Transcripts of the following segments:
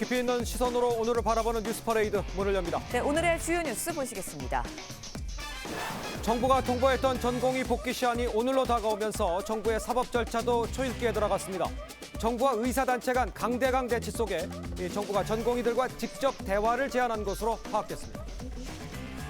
깊이 있는 시선으로 오늘을 바라보는 뉴스 퍼레이드 문을 엽니다. 네, 오늘의 주요 뉴스 보시겠습니다. 정부가 통보했던 전공의 복귀 시한이 오늘로 다가오면서 정부의 사법 절차도 초읽기에 들어갔습니다. 정부와 의사단체 간 강대강 대치 속에 정부가 전공의들과 직접 대화를 제안한 것으로 파악됐습니다.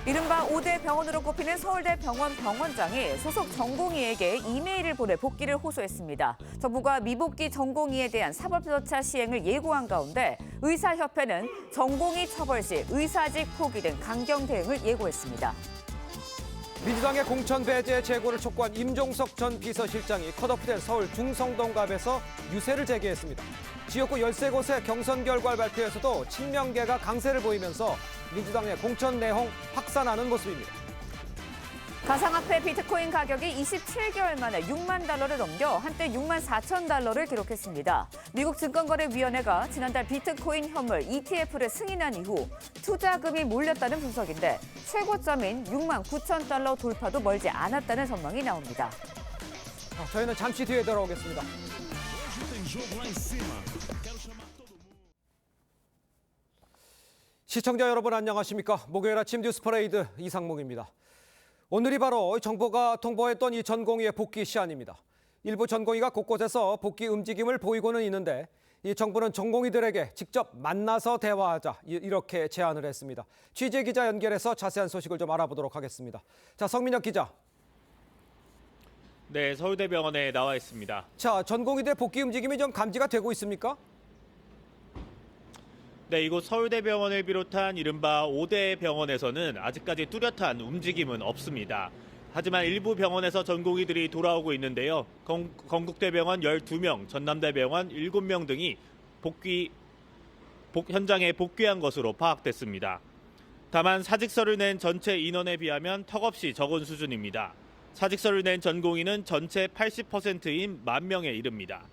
이른바 5대 병원으로 꼽히는 서울대 병원 병원장이 소속 전공의에게 이메일을 보내 복귀를 호소했습니다. 정부가 미복귀 전공의에 대한 사법 절차 시행을 예고한 가운데 의사협회는 전공의 처벌 시 의사직 포기 등 강경 대응을 예고했습니다. 민주당의 공천 배제 재고를 촉구한 임종석 전 비서실장이 컷오프된 서울 중성동갑에서 유세를 재개했습니다. 지역구 13곳의 경선 결과를 발표에서도 친명계가 강세를 보이면서 민주당의 공천 내홍 확산하는 모습입니다. 가상화폐 비트코인 가격이 27개월 만에 6만 달러를 넘겨 한때 6만 4천 달러를 기록했습니다. 미국 증권거래위원회가 지난달 비트코인 현물 ETF를 승인한 이후 투자금이 몰렸다는 분석인데 최고점인 6만 9천 달러 돌파도 멀지 않았다는 전망이 나옵니다. 저희는 잠시 뒤에 돌아오겠습니다. 시청자 여러분 안녕하십니까? 목요일 아침 뉴스 퍼레이드 이상목입니다. 오늘이 바로 정부가 통보했던 이 전공의의 복귀 시한입니다. 일부 전공의가 곳곳에서 복귀 움직임을 보이고는 있는데 이 정부는 전공의들에게 직접 만나서 대화하자 이렇게 제안을 했습니다. 취재 기자 연결해서 자세한 소식을 좀 알아보도록 하겠습니다. 자, 성민혁 기자. 네, 서울대병원에 나와 있습니다. 자, 전공의들 복귀 움직임이 좀 감지가 되고 있습니까? 네, 이곳 서울대병원을 비롯한 이른바 5대 병원에서는 아직까지 뚜렷한 움직임은 없습니다. 하지만 일부 병원에서 전공의들이 돌아오고 있는데요. 건국대병원 12명, 전남대병원 7명 등이 현장에 복귀한 것으로 파악됐습니다. 다만 사직서를 낸 전체 인원에 비하면 턱없이 적은 수준입니다. 사직서를 낸 전공의는 전체 80%인 10,000명에 이릅니다.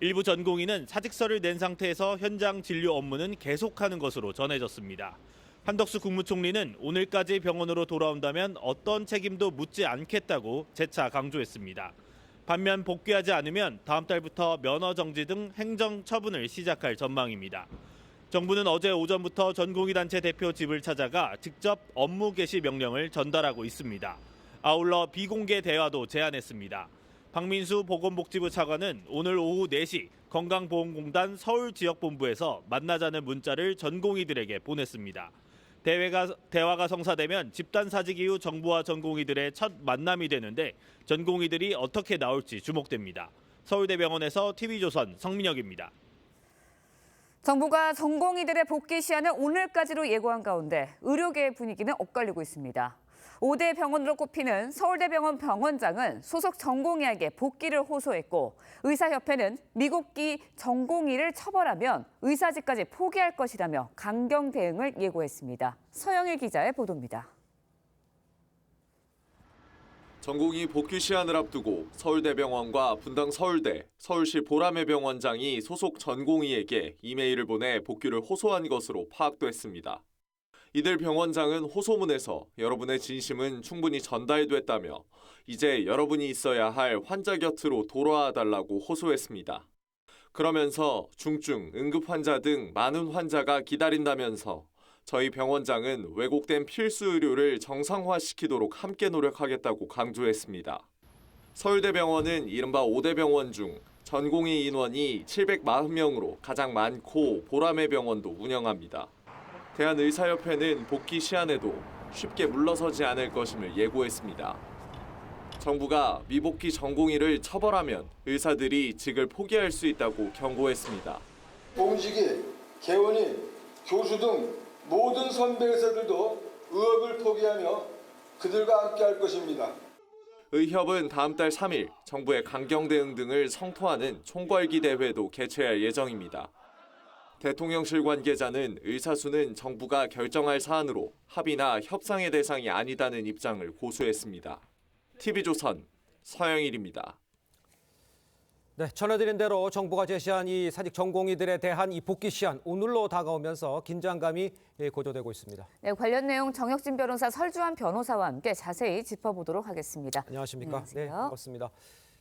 일부 전공의는 사직서를 낸 상태에서 현장 진료 업무는 계속하는 것으로 전해졌습니다. 한덕수 국무총리는 오늘까지 병원으로 돌아온다면 어떤 책임도 묻지 않겠다고 재차 강조했습니다. 반면 복귀하지 않으면 다음 달부터 면허 정지 등 행정 처분을 시작할 전망입니다. 정부는 어제 오전부터 전공의 단체 대표 집을 찾아가 직접 업무 개시 명령을 전달하고 있습니다. 아울러 비공개 대화도 제안했습니다. 박민수 보건복지부 차관은 오늘 오후 4시 건강보험공단 서울지역본부에서 만나자는 문자를 전공의들에게 보냈습니다. 대화가 성사되면 집단 사직 이후 정부와 전공의들의 첫 만남이 되는데 전공의들이 어떻게 나올지 주목됩니다. 서울대병원에서 TV조선 성민혁입니다. 정부가 전공의들의 복귀 시한을 오늘까지로 예고한 가운데 의료계의 분위기는 엇갈리고 있습니다. 5대 병원으로 꼽히는 서울대병원 병원장은 소속 전공의에게 복귀를 호소했고 의사협회는 미국기 전공의를 처벌하면 의사직까지 포기할 것이라며 강경 대응을 예고했습니다. 서영일 기자의 보도입니다. 전공의 복귀 시한을 앞두고 서울대병원과 분당 서울대, 서울시 보라매 병원장이 소속 전공의에게 이메일을 보내 복귀를 호소한 것으로 파악됐습니다. 이들 병원장은 호소문에서 여러분의 진심은 충분히 전달됐다며 이제 여러분이 있어야 할 환자 곁으로 돌아와달라고 호소했습니다. 그러면서 중증, 응급 환자 등 많은 환자가 기다린다면서 저희 병원장은 왜곡된 필수 의료를 정상화시키도록 함께 노력하겠다고 강조했습니다. 서울대병원은 이른바 5대 병원 중 전공의 인원이 740명으로 가장 많고 보라매 병원도 운영합니다. 대한의사협회는 복귀 시한에도 쉽게 물러서지 않을 것임을 예고했습니다. 정부가 미복귀 전공의를 처벌하면 의사들이 직을 포기할 수 있다고 경고했습니다. 공직이, 개원이, 교수 등 모든 선배 의사들도 의혹을 포기하며 그들과 함께할 것입니다. 의협은 다음 달 3일 정부의 강경 대응 등을 성토하는 총궐기 대회도 개최할 예정입니다. 대통령실 관계자는 의사수는 정부가 결정할 사안으로 합의나 협상의 대상이 아니다는 입장을 고수했습니다. TV조선 서영일입니다. 네, 전해드린 대로 정부가 제시한 이 사직 전공의들에 대한 이 복귀 시한 오늘로 다가오면서 긴장감이 고조되고 있습니다. 네, 관련 내용 정혁진 변호사, 설주환 변호사와 함께 자세히 짚어보도록 하겠습니다. 안녕하십니까? 안녕하세요. 네, 반갑습니다.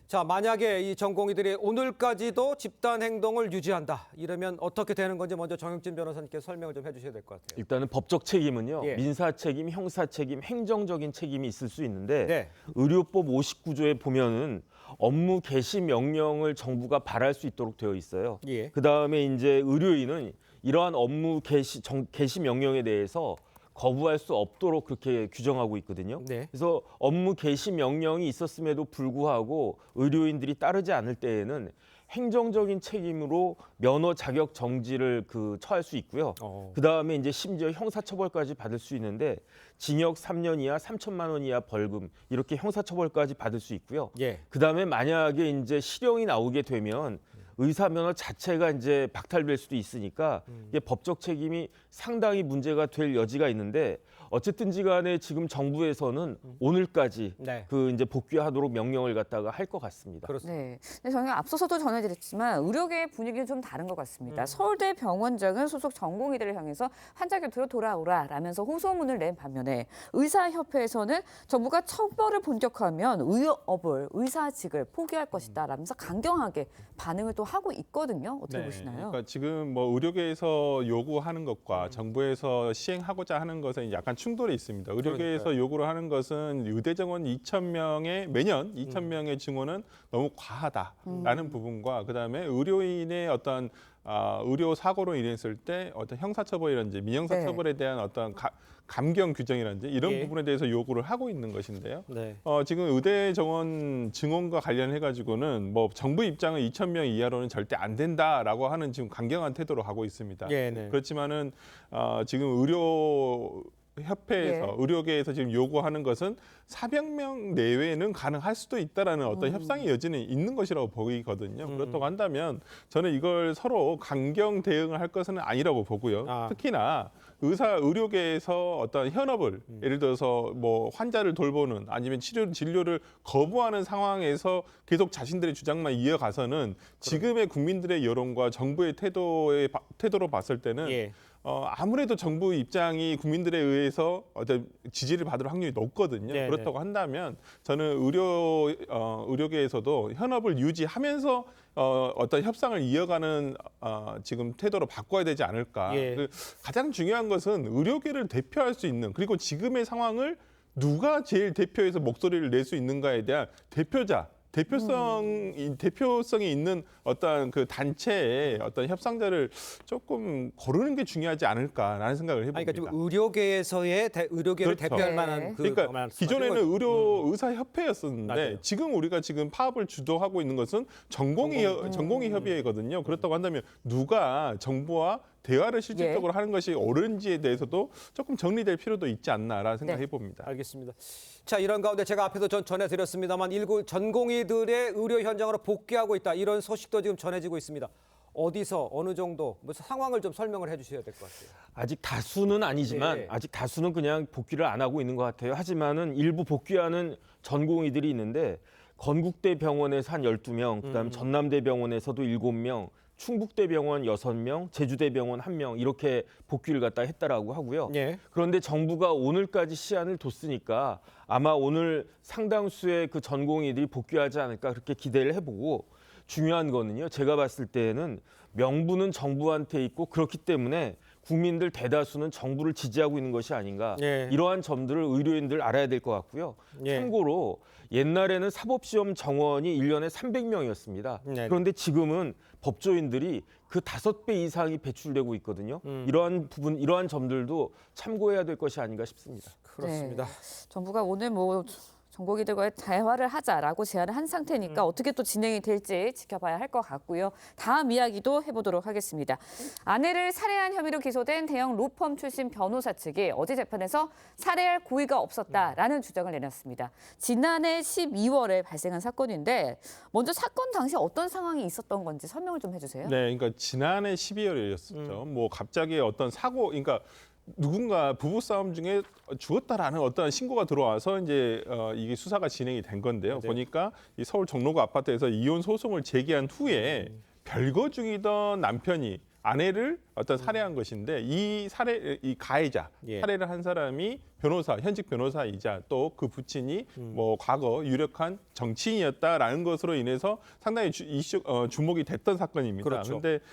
자, 만약에 이 전공의들이 오늘까지도 집단 행동을 유지한다. 이러면 어떻게 되는 건지 먼저 정영진 변호사님께 설명을 좀 해주셔야 될 것 같아요. 일단은 법적 책임은요. 예. 민사 책임, 형사 책임, 행정적인 책임이 있을 수 있는데 네. 의료법 59조에 보면은 업무 개시 명령을 정부가 발할 수 있도록 되어 있어요. 예. 그다음에 이제 의료인은 이러한 업무 개시 명령에 대해서 거부할 수 없도록 그렇게 규정하고 있거든요. 네. 그래서 업무 개시 명령이 있었음에도 불구하고 의료인들이 따르지 않을 때에는 행정적인 책임으로 면허 자격 정지를 처할 수 있고요. 그다음에 이제 심지어 형사처벌까지 받을 수 있는데 징역 3년 이하 3천만 원 이하 벌금 이렇게 형사처벌까지 받을 수 있고요. 예. 그다음에 만약에 이제 실형이 나오게 되면 의사 면허 자체가 이제 박탈될 수도 있으니까 이게 법적 책임이 상당히 문제가 될 여지가 있는데 어쨌든지 간에 지금 정부에서는 오늘까지 네. 이제 복귀하도록 명령을 갖다가 할 것 같습니다. 그렇습니다. 네. 근데 저희가 앞서서도 전해드렸지만 의료계의 분위기는 좀 다른 것 같습니다. 서울대 병원장은 소속 전공의들을 향해서 환자 곁으로 돌아오라라면서 호소문을 낸 반면에 의사협회에서는 정부가 처벌을 본격화하면 의사직을 포기할 것이다라면서 강경하게 반응을 또 하고 있거든요. 어떻게 보시나요? 그러니까 지금 뭐 의료계에서 요구하는 것과 정부에서 시행하고자 하는 것은 약간 충돌이 있습니다. 의료계에서 요구를 하는 것은 의대 정원 2,000명의 매년 2,000명의 증원은 너무 과하다라는 부분과 그다음에 의료인의 어떤 의료 사고로 인했을 때 어떤 형사처벌이라든지 민형사처벌에 대한 어떤 감경 규정이라든지 이런 예. 부분에 대해서 요구를 하고 있는 것인데요. 네. 지금 의대 정원 증원과 관련해 가지고는 뭐 정부 입장은 2,000명 이하로는 절대 안 된다라고 하는 지금 강경한 태도로 가고 있습니다. 예, 네. 그렇지만은 지금 협회에서 의료계에서 지금 요구하는 것은 400명 내외는 가능할 수도 있다라는 어떤 협상의 여지는 있는 것이라고 보이거든요. 그렇다고 한다면 저는 이걸 서로 강경 대응을 할 것은 아니라고 보고요. 특히나 의료계에서 어떤 현업을 예를 들어서 뭐 환자를 돌보는 아니면 진료를 거부하는 상황에서 계속 자신들의 주장만 이어가서는 지금의 국민들의 여론과 정부의 태도로 봤을 때는 예. 아무래도 정부 입장이 국민들에 의해서 어떤 지지를 받을 확률이 높거든요. 네네. 그렇다고 한다면 저는 의료계에서도 현업을 유지하면서 어떤 협상을 이어가는 지금 태도로 바꿔야 되지 않을까. 예. 가장 중요한 것은 의료계를 대표할 수 있는 그리고 지금의 상황을 누가 제일 대표해서 목소리를 낼 수 있는가에 대한 대표성이 있는 어떤 그 단체의 어떤 협상자를 조금 고르는 게 중요하지 않을까라는 생각을 해봅니다. 그러니까 좀 의료계에서의 의료계를 그렇죠. 대표할 네. 만한 그러니까 말씀하시는 기존에는 거죠. 의사협회였었는데 맞아요. 지금 우리가 지금 파업을 주도하고 있는 것은 전공의 협의회거든요. 그렇다고 한다면 누가 정부와 대화를 실질적으로 하는 것이 옳은지에 대해서도 조금 정리될 필요도 있지 않나라는 생각해 봅니다. 알겠습니다. 자, 이런 가운데 제가 앞에서 전해드렸습니다만 일부 전공의들의 의료 현장으로 복귀하고 있다. 이런 소식도 지금 전해지고 있습니다. 어디서 어느 정도 상황을 좀 설명을 해주셔야 될 것 같아요. 아직 다수는 아니지만 네. 아직 다수는 그냥 복귀를 안 하고 있는 것 같아요. 하지만은 일부 복귀하는 전공의들이 있는데 건국대 병원에서 한 12명, 그다음에 전남대 병원에서도 7명, 충북대병원 6명, 제주대병원 1명 이렇게 복귀를 갖다 했다라고 하고요. 예. 그런데 정부가 오늘까지 시한을 뒀으니까 아마 오늘 상당수의 그 전공의들이 복귀하지 않을까 그렇게 기대를 해보고 중요한 거는요. 제가 봤을 때는 명분은 정부한테 있고 그렇기 때문에 국민들 대다수는 정부를 지지하고 있는 것이 아닌가. 예. 이러한 점들을 의료인들 알아야 될 것 같고요. 예. 참고로 옛날에는 사법시험 정원이 1년에 300명이었습니다. 네. 그런데 지금은 법조인들이 그 5배 이상이 배출되고 있거든요. 이러한 점들도 참고해야 될 것이 아닌가 싶습니다. 그렇습니다. 정부가 오늘 전공의들과의 대화를 하자라고 제안을 한 상태니까 어떻게 또 진행이 될지 지켜봐야 할 것 같고요. 다음 이야기도 해보도록 하겠습니다. 아내를 살해한 혐의로 기소된 대형 로펌 출신 변호사 측이 어제 재판에서 살해할 고의가 없었다라는 주장을 내놨습니다. 지난해 12월에 발생한 사건인데 먼저 사건 당시 어떤 상황이 있었던 건지 설명을 좀 해주세요. 네, 그러니까 지난해 12월이었었죠. 뭐 갑자기 어떤 사고, 그러니까 누군가 부부싸움 중에 죽었다라는 어떤 신고가 들어와서 이제 이게 수사가 진행이 된 건데요. 보니까 이 서울 종로구 아파트에서 이혼 소송을 제기한 후에 별거 중이던 남편이 아내를 어떤 살해한 것인데 이 가해자 예. 살해를 한 사람이 변호사, 현직 변호사이자 또 그 부친이 뭐 과거 유력한 정치인이었다라는 것으로 인해서 상당히 주목이 됐던 사건입니다. 그렇죠. 그런데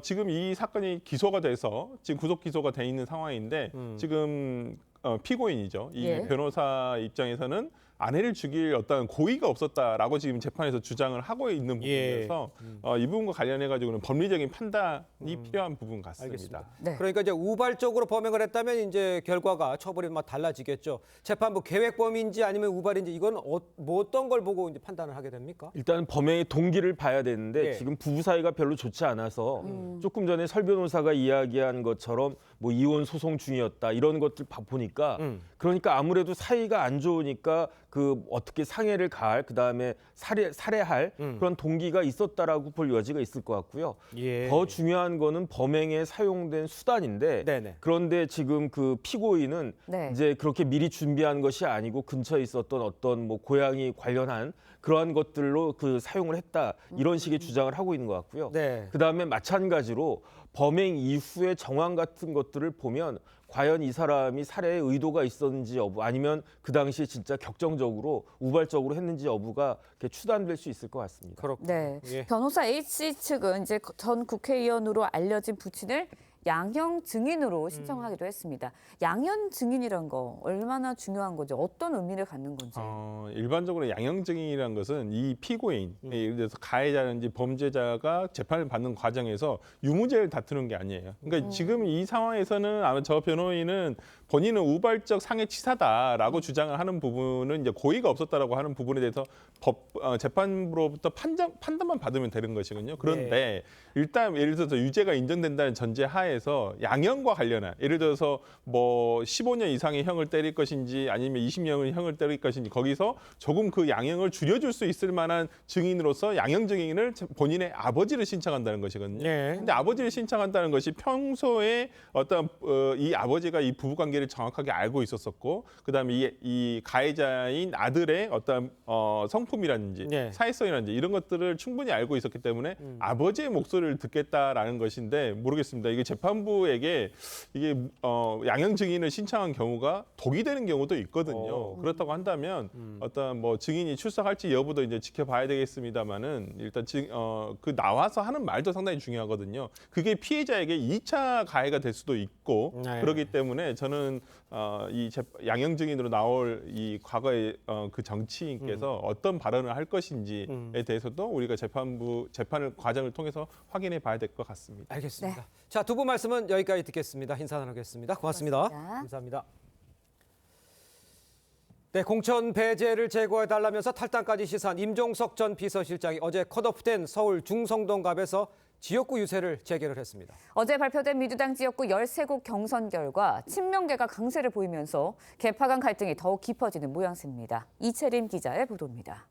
지금 이 사건이 기소가 돼서 지금 구속 기소가 돼 있는 상황인데 지금 피고인이죠. 이 예. 변호사 입장에서는 아내를 죽일 어떤 고의가 없었다라고 지금 재판에서 주장을 하고 있는 부분이라서 이 부분과 관련해 가지고는 법리적인 판단이 필요한 부분 같습니다. 알겠습니다. 네. 그러니까 이제 우발적으로 범행을 했다면 이제 결과가 처벌이 막 달라지겠죠. 재판부 계획범인지 아니면 우발인지 이건 뭐 어떤 걸 보고 이제 판단을 하게 됩니까? 일단 범행의 동기를 봐야 되는데 예. 지금 부부 사이가 별로 좋지 않아서 조금 전에 설 변호사가 이야기한 것처럼 뭐 이혼 소송 중이었다 이런 것들 보니까 그러니까 아무래도 사이가 안 좋으니까 그 어떻게 상해를 가할 그다음에 살해할 그런 동기가 있었다라고 볼 여지가 있을 것 같고요. 예. 더 중요한 거는 범행에 사용된 수단인데 네네. 그런데 지금 그 피고인은 네. 이제 그렇게 미리 준비한 것이 아니고 근처에 있었던 어떤 뭐 고양이 관련한 그러한 것들로 그 사용을 했다 이런 식의 주장을 하고 있는 것 같고요. 네. 그다음에 마찬가지로 범행 이후의 정황 같은 것들을 보면 과연 이 사람이 살해의 의도가 있었는지 여부 아니면 그 당시에 진짜 격정적으로 우발적으로 했는지 여부가 이렇게 추단될 수 있을 것 같습니다. 그렇군요. 네. 예. 변호사 H씨 측은 이제 전 국회의원으로 알려진 부친을 양형 증인으로 신청하기도 했습니다. 양형 증인이란 거 얼마나 중요한 건지 어떤 의미를 갖는 건지. 일반적으로 양형 증인이라는 것은 이 피고인, 예를 들어서 가해자든지 범죄자가 재판을 받는 과정에서 유무죄를 다투는 게 아니에요. 그러니까 지금 이 상황에서는 아마 저 변호인은 본인은 우발적 상해치사다라고 주장을 하는 부분은 이제 고의가 없었다라고 하는 부분에 대해서 재판부로부터 판단만 받으면 되는 것이거든요. 그런데 일단 예를 들어서 유죄가 인정된다는 전제 하에서 양형과 관련한 예를 들어서 뭐 15년 이상의 형을 때릴 것인지 아니면 20년의 형을 때릴 것인지 거기서 조금 그 양형을 줄여줄 수 있을 만한 증인으로서 양형 증인을 본인의 아버지를 신청한다는 것이거든요. 네. 근데 아버지를 신청한다는 것이 평소에 어떤 이 아버지가 이 부부 관계를 정확하게 알고 있었었고 그다음에 이 가해자인 아들의 어떤 성품이라든지 네. 사회성이라든지 이런 것들을 충분히 알고 있었기 때문에 아버지의 목소리를 듣겠다라는 것인데 모르겠습니다. 이게 재판부에게 이게 양형 증인을 신청한 경우가 독이 되는 경우도 있거든요. 그렇다고 한다면 어떤 뭐 증인이 출석할지 여부도 이제 지켜봐야 되겠습니다만은 일단 그 나와서 하는 말도 상당히 중요하거든요. 그게 피해자에게 2차 가해가 될 수도 있고 네. 그렇기 때문에 저는 이 양형 증인으로 나올 이 과거의 그 정치인께서 어떤 발언을 할 것인지에 대해서도 우리가 재판을 과정을 통해서 확인해 봐야 될 것 같습니다. 알겠습니다. 자, 두 분 말씀은 여기까지 듣겠습니다. 인사 나누겠습니다. 고맙습니다. 고맙습니다. 감사합니다. 네, 공천 배제를 제거해달라면서 탈당까지 시사한 임종석 전 비서실장이 어제 컷오프된 서울 중성동갑에서 지역구 유세를 재개를 했습니다. 어제 발표된 민주당 지역구 13곳 경선 결과 친명계가 강세를 보이면서 개파 간 갈등이 더욱 깊어지는 모양새입니다. 이채림 기자의 보도입니다.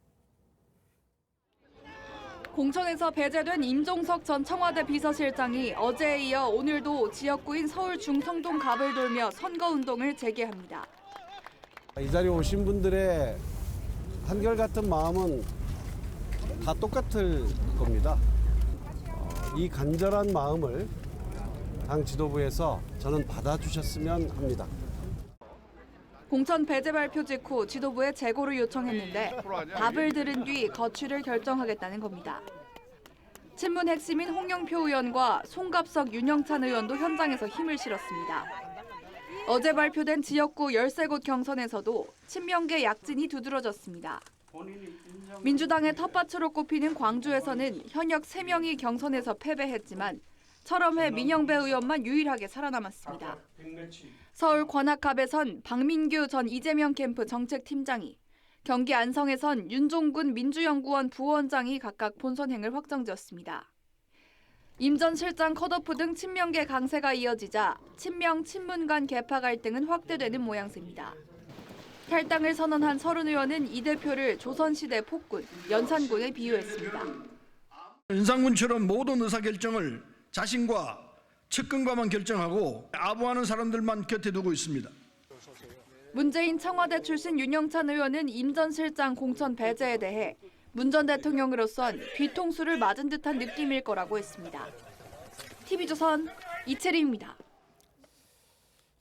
공천에서 배제된 임종석 전 청와대 비서실장이 어제에 이어 오늘도 지역구인 서울 중성동 갑을 돌며 선거운동을 재개합니다. 이 자리에 오신 분들의 한결같은 마음은 다 똑같을 겁니다. 이 간절한 마음을 당 지도부에서 저는 받아주셨으면 합니다. 공천 배제 발표 직후 지도부에 재고를 요청했는데 답을 들은 뒤 거취를 결정하겠다는 겁니다. 친문 핵심인 홍영표 의원과 송갑석, 윤영찬 의원도 현장에서 힘을 실었습니다. 어제 발표된 지역구 13곳 경선에서도 친명계 약진이 두드러졌습니다. 민주당의 텃밭으로 꼽히는 광주에서는 현역 3명이 경선에서 패배했지만 철험회 민영배 의원만 유일하게 살아남았습니다. 서울 관악갑에선 박민규 전 이재명 캠프 정책팀장이, 경기 안성에선 윤종군 민주연구원 부원장이 각각 본선행을 확정지었습니다. 임 전 실장 컷오프 등 친명계 강세가 이어지자 친명, 친문 간 개파 갈등은 확대되는 모양새입니다. 탈당을 선언한 서른 의원은 이 대표를 조선시대 폭군, 연산군에 비유했습니다. 연산군처럼 모든 의사결정을 자신과 측근과만 결정하고 아부하는 사람들만 곁에 두고 있습니다. 문재인 청와대 출신 윤영찬 의원은 임 전 실장 공천 배제에 대해 문 전 대통령으로선 뒤통수를 맞은 듯한 느낌일 거라고 했습니다. TV조선 이채리입니다.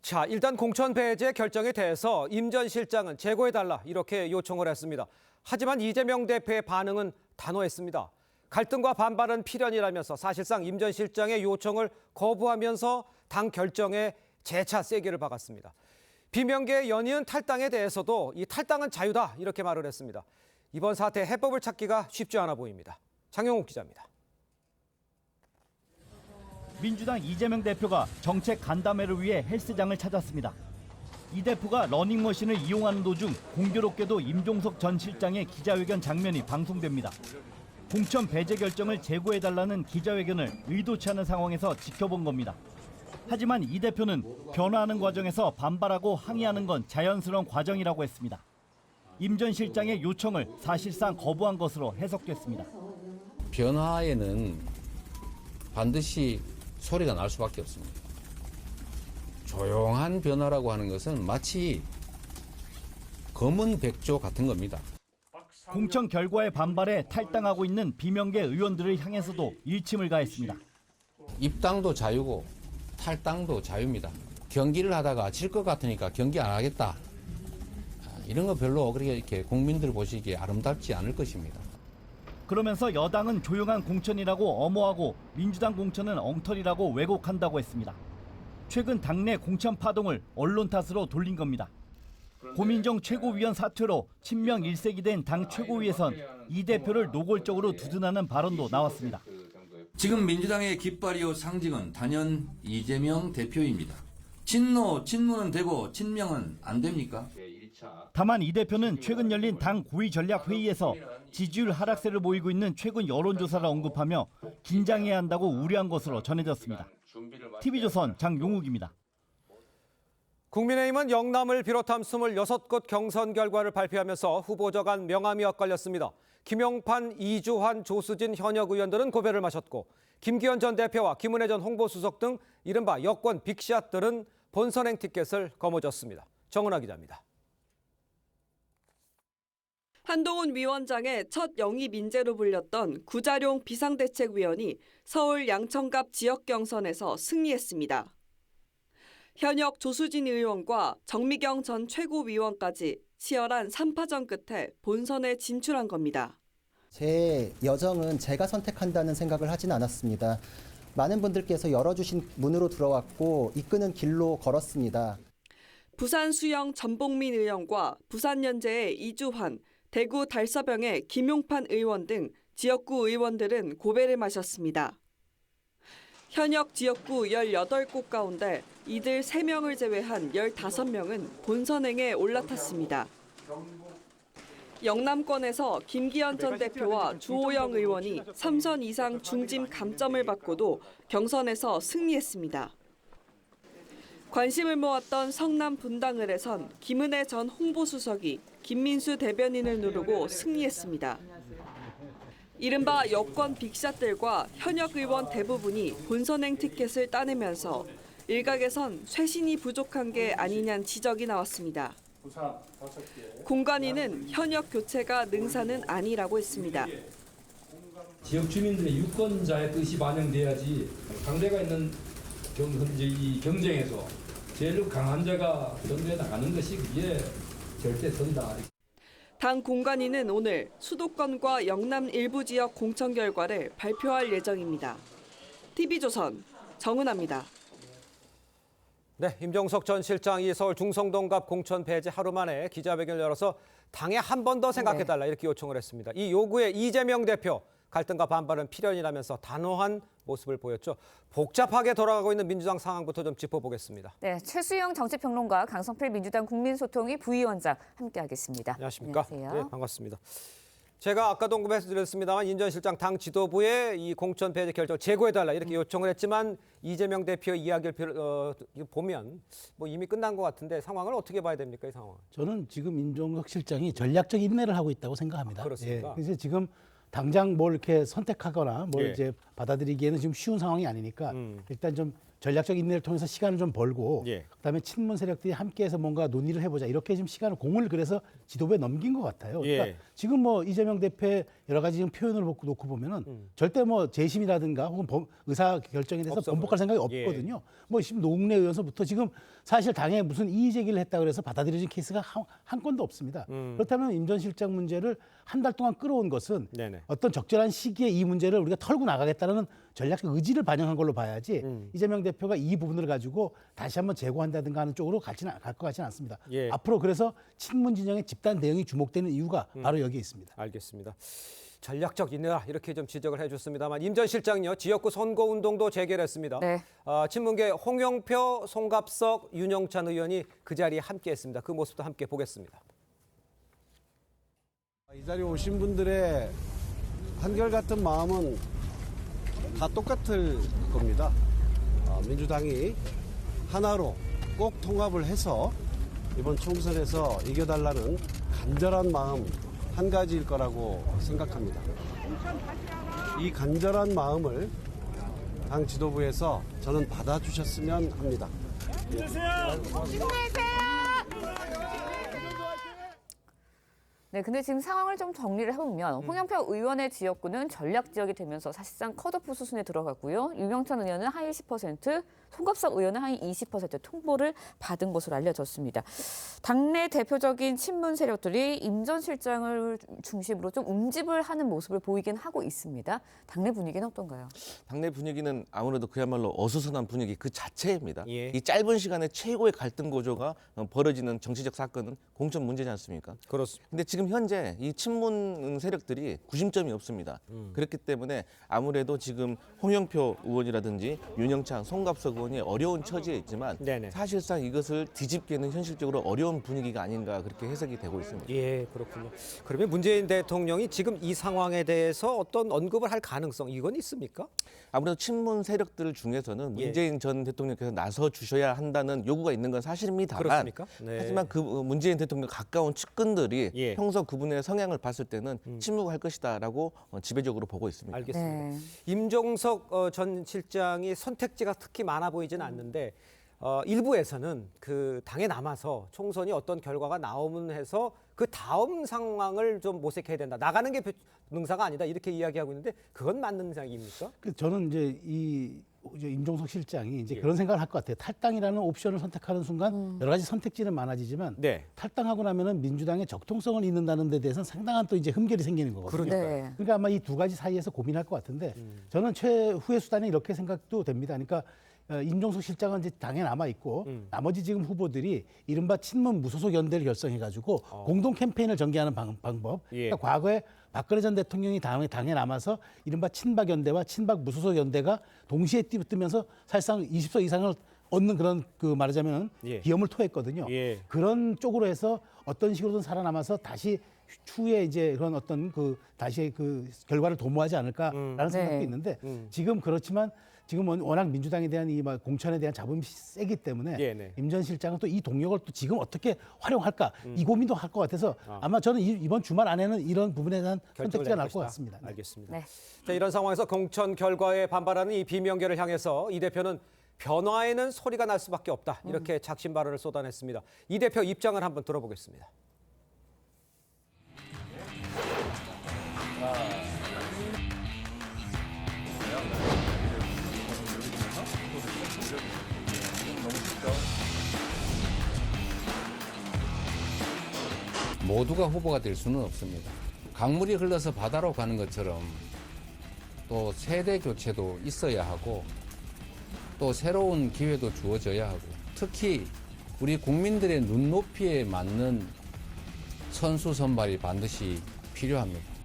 자, 일단 공천 배제 결정에 대해서 임 전 실장은 재고해달라 이렇게 요청을 했습니다. 하지만 이재명 대표의 반응은 단호했습니다. 갈등과 반발은 필연이라면서 사실상 임 전 실장의 요청을 거부하면서 당 결정에 재차 세게를 박았습니다. 비명계 연이은 탈당에 대해서도 이 탈당은 자유다 이렇게 말을 했습니다. 이번 사태 해법을 찾기가 쉽지 않아 보입니다. 장영욱 기자입니다. 민주당 이재명 대표가 정책 간담회를 위해 헬스장을 찾았습니다. 이 대표가 러닝머신을 이용하는 도중 공교롭게도 임종석 전 실장의 기자회견 장면이 방송됩니다. 공천 배제 결정을 재고해달라는 기자회견을 의도치 않은 상황에서 지켜본 겁니다. 하지만 이 대표는 변화하는 과정에서 반발하고 항의하는 건 자연스러운 과정이라고 했습니다. 임 전 실장의 요청을 사실상 거부한 것으로 해석됐습니다. 변화에는 반드시 소리가 날 수밖에 없습니다. 조용한 변화라고 하는 것은 마치 검은 백조 같은 겁니다. 공천 결과에 반발해 탈당하고 있는 비명계 의원들을 향해서도 일침을 가했습니다. 입당도 자유고 탈당도 자유입니다. 경기를 하다가 질 것 같으니까 경기 안 하겠다. 이런 거 별로 그렇게 이렇게 국민들 보시기에 아름답지 않을 것입니다. 그러면서 여당은 조용한 공천이라고 엄호하고 민주당 공천은 엉터리라고 왜곡한다고 했습니다. 최근 당내 공천 파동을 언론 탓으로 돌린 겁니다. 고민정 최고위원 사퇴로 친명 일색이 된 당 최고위에선 이 대표를 노골적으로 두둔하는 발언도 나왔습니다. 지금 민주당의 깃발이요 상징은 단연 이재명 대표입니다. 친노는 되고 친명은 안 됩니까? 다만 이 대표는 최근 열린 당 고위전략회의에서 지지율 하락세를 보이고 있는 최근 여론조사를 언급하며 긴장해야 한다고 우려한 것으로 전해졌습니다. TV조선 장용욱입니다. 국민의힘은 영남을 비롯한 26곳 경선 결과를 발표하면서 후보자 간 명함이 엇갈렸습니다. 김용판, 이주환, 조수진 현역 의원들은 고배를 마셨고 김기현 전 대표와 김은혜 전 홍보수석 등 이른바 여권 빅샷들은 본선행 티켓을 거머쥐었습니다. 정은아 기자입니다. 한동훈 위원장의 첫 영입 인재로 불렸던 구자룡 비상대책위원이 서울 양천갑 지역 경선에서 승리했습니다. 현역 조수진 의원과 정미경 전 최고위원까지 치열한 3파전 끝에 본선에 진출한 겁니다. 제 여정은 제가 선택한다는 생각을 하진 않았습니다. 많은 분들께서 열어주신 문으로 들어왔고 이끄는 길로 걸었습니다. 부산 수영 전복민 의원과 부산연재의 이주환, 대구 달서병의 김용판 의원 등 지역구 의원들은 고배를 마셨습니다. 현역 지역구 18곳 가운데 이들 3명을 제외한 15명은 본선행에 올라탔습니다. 영남권에서 김기현 전 대표와 주호영 의원이 3선 이상 중진 감점을 받고도 경선에서 승리했습니다. 관심을 모았던 성남 분당을에선 김은혜 전 홍보수석이 김민수 대변인을 누르고 승리했습니다. 이른바 여권 빅샷들과 현역 의원 대부분이 본선행 티켓을 따내면서 일각에선 쇄신이 부족한 게 아니냐는 지적이 나왔습니다. 공관위는 현역 교체가 능사는 아니라고 했습니다. 지역 주민들의 유권자의 뜻이 반영돼야지 상대가 있는 이 경쟁에서 제일 강한 자가 전도해 나가는 것이 그게 절대 선다. 당 공관위는 오늘 수도권과 영남 일부 지역 공천 결과를 발표할 예정입니다. TV조선 정은아입니다. 네, 임종석 전 실장이 서울 중성동갑 공천 배제 하루 만에 기자회견을 열어서 당에 한 번 더 생각해달라 이렇게 요청을 했습니다. 이 요구에 이재명 대표 갈등과 반발은 필연이라면서 단호한 모습을 보였죠. 복잡하게 돌아가고 있는 민주당 상황부터 좀 짚어보겠습니다. 네, 최수영 정치평론가, 강성필 민주당 국민소통위 부위원장 함께하겠습니다. 안녕하십니까? 안녕하세요. 네, 반갑습니다. 제가 아까도 언급해드렸습니다. 임 전 실장 당 지도부에 이 공천 배제 결정을 재고해달라 이렇게 요청을 했지만 이재명 대표의 이야기를 보면 뭐 이미 끝난 것 같은데 상황을 어떻게 봐야 됩니까, 이 상황? 저는 지금 임종석 실장이 전략적 인내를 하고 있다고 생각합니다. 그렇습니까? 그래서 지금 당장 뭘 이렇게 선택하거나 뭘 예. 이제 받아들이기에는 지금 쉬운 상황이 아니니까 일단 좀 전략적 인내를 통해서 시간을 좀 벌고 예. 그다음에 친문 세력들이 함께해서 뭔가 논의를 해보자 이렇게 지금 시간을 공을 그래서 지도부에 넘긴 것 같아요. 그러니까 예. 지금 뭐 이재명 대표의 여러 가지 지금 표현을 놓고 보면은 절대 뭐 재심이라든가 혹은 의사 결정에 대해서 번복할 생각이 없거든요. 뭐 지금 노웅래 의원서부터 지금 사실 당에 무슨 이의 제기를 했다 그래서 받아들여진 케이스가 한 건도 없습니다. 그렇다면 임 전 실장 문제를 한 달 동안 끌어온 것은 어떤 적절한 시기에 이 문제를 우리가 털고 나가겠다는 전략적 의지를 반영한 걸로 봐야지 이재명 대표가 이 부분을 가지고 다시 한번 재고한다든가 하는 쪽으로 갈 것 같지는 않습니다. 앞으로 그래서 친문 진영의 집단 대응이 주목되는 이유가 바로 여기에 있습니다. 알겠습니다. 전략적 인내다 이렇게 좀 지적을 해줬습니다만 임 전 실장요 지역구 선거운동도 재개했습니다. 친문계 홍영표, 송갑석, 윤영찬 의원이 그 자리에 함께했습니다. 그 모습도 함께 보겠습니다. 이 자리에 오신 분들의 한결같은 마음은 다 똑같을 겁니다. 민주당이 하나로 꼭 통합을 해서 이번 총선에서 이겨달라는 간절한 마음 한 가지일 거라고 생각합니다. 이 간절한 마음을 당 지도부에서 저는 받아주셨으면 합니다. 네, 근데 지금 상황을 좀 정리를 해보면 홍영표 의원의 지역구는 전략 지역이 되면서 사실상 컷오프 수순에 들어갔고요. 윤영찬 의원은 하위 10%, 송갑석 의원은 하위 20% 통보를 받은 것으로 알려졌습니다. 당내 대표적인 친문 세력들이 임 전 실장을 중심으로 좀 움집을 하는 모습을 보이긴 하고 있습니다. 당내 분위기는 어떤가요? 당내 분위기는 아무래도 그야말로 어수선한 분위기 그 자체입니다. 이 짧은 시간에 최고의 갈등 구조가 벌어지는 정치적 사건은 공천 문제지 않습니까? 그렇습니다. 근데 지금 현재 이 친문 세력들이 구심점이 없습니다. 그렇기 때문에 아무래도 지금 홍영표 의원이라든지 윤영찬, 송갑석 의원이 어려운 처지에 있지만 사실상 이것을 뒤집기는 현실적으로 어려운 분위기가 아닌가 그렇게 해석이 되고 있습니다. 예, 그렇군요. 그러면 문재인 대통령이 지금 이 상황에 대해서 어떤 언급을 할 가능성 이건 있습니까? 아무래도 친문 세력들 중에서는 문재인 전 대통령께서 나서 주셔야 한다는 요구가 있는 건 사실입니다만 그렇습니까? 네. 하지만 그 문재인 대통령 가까운 측근들이 평소 그분의 성향을 봤을 때는 침묵할 것이다라고 지배적으로 보고 있습니다. 알겠습니다. 임종석 전 실장이 선택지가 특히 많아 보이지는 않는데 일부에서는 그 당에 남아서 총선이 어떤 결과가 나오면 해서 그 다음 상황을 좀 모색해야 된다. 나가는 게 능사가 아니다. 이렇게 이야기하고 있는데 그건 맞는 생각입니까? 저는 이제 이제 임종석 실장이 이제 그런 생각을 할 것 같아요. 탈당이라는 옵션을 선택하는 순간 여러 가지 선택지는 많아지지만 탈당하고 나면은 민주당의 적통성을 잃는다는 데 대해서는 상당한 또 이제 흠결이 생기는 거거든요. 그러니까 아마 이 두 가지 사이에서 고민할 것 같은데 저는 최후의 수단이 이렇게 생각도 됩니다. 그러니까 임종석 실장은 이제 당에 남아 있고 나머지 지금 후보들이 이른바 친문 무소속 연대를 결성해가지고 공동 캠페인을 전개하는 방법. 그러니까 과거에 박근혜 전 대통령이 당에 남아서 이른바 친박 연대와 친박 무소속 연대가 동시에 뜨면서 사실상 20석 이상을 얻는 그런 그 말하자면 비염을 토했거든요. 그런 쪽으로 해서 어떤 식으로든 살아남아서 다시 추후에 이제 그런 어떤 그 다시 그 결과를 도모하지 않을까라는 생각도 있는데 지금 그렇지만 지금은 워낙 민주당에 대한 이 공천에 대한 자본이 세기 때문에 임 전 실장은 또 이 동력을 또 지금 어떻게 활용할까 이 고민도 할 것 같아서 아마 저는 이번 주말 안에는 이런 부분에 대한 선택지가 나올 것 같습니다. 알겠습니다. 자, 이런 상황에서 공천 결과에 반발하는 이 비명계를 향해서 이 대표는 변화에는 소리가 날 수밖에 없다. 이렇게 작심 발언을 쏟아냈습니다. 이 대표 입장을 한번 들어보겠습니다. 모두가 후보가 될 수는 없습니다. 강물이 흘러서 바다로 가는 것처럼 또 세대 교체도 있어야 하고 또 새로운 기회도 주어져야 하고 특히 우리 국민들의 눈높이에 맞는 선수 선발이 반드시 필요합니다.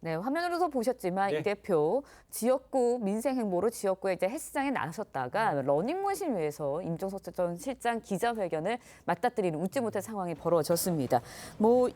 네, 화면으로도 보셨지만 이 대표 지역구 민생 행보로 지역구에 이제 헬스장에 나섰다가 러닝머신 위에서 임종석 전 실장 기자회견을 맞닥뜨리는 웃지 못할 상황이 벌어졌습니다.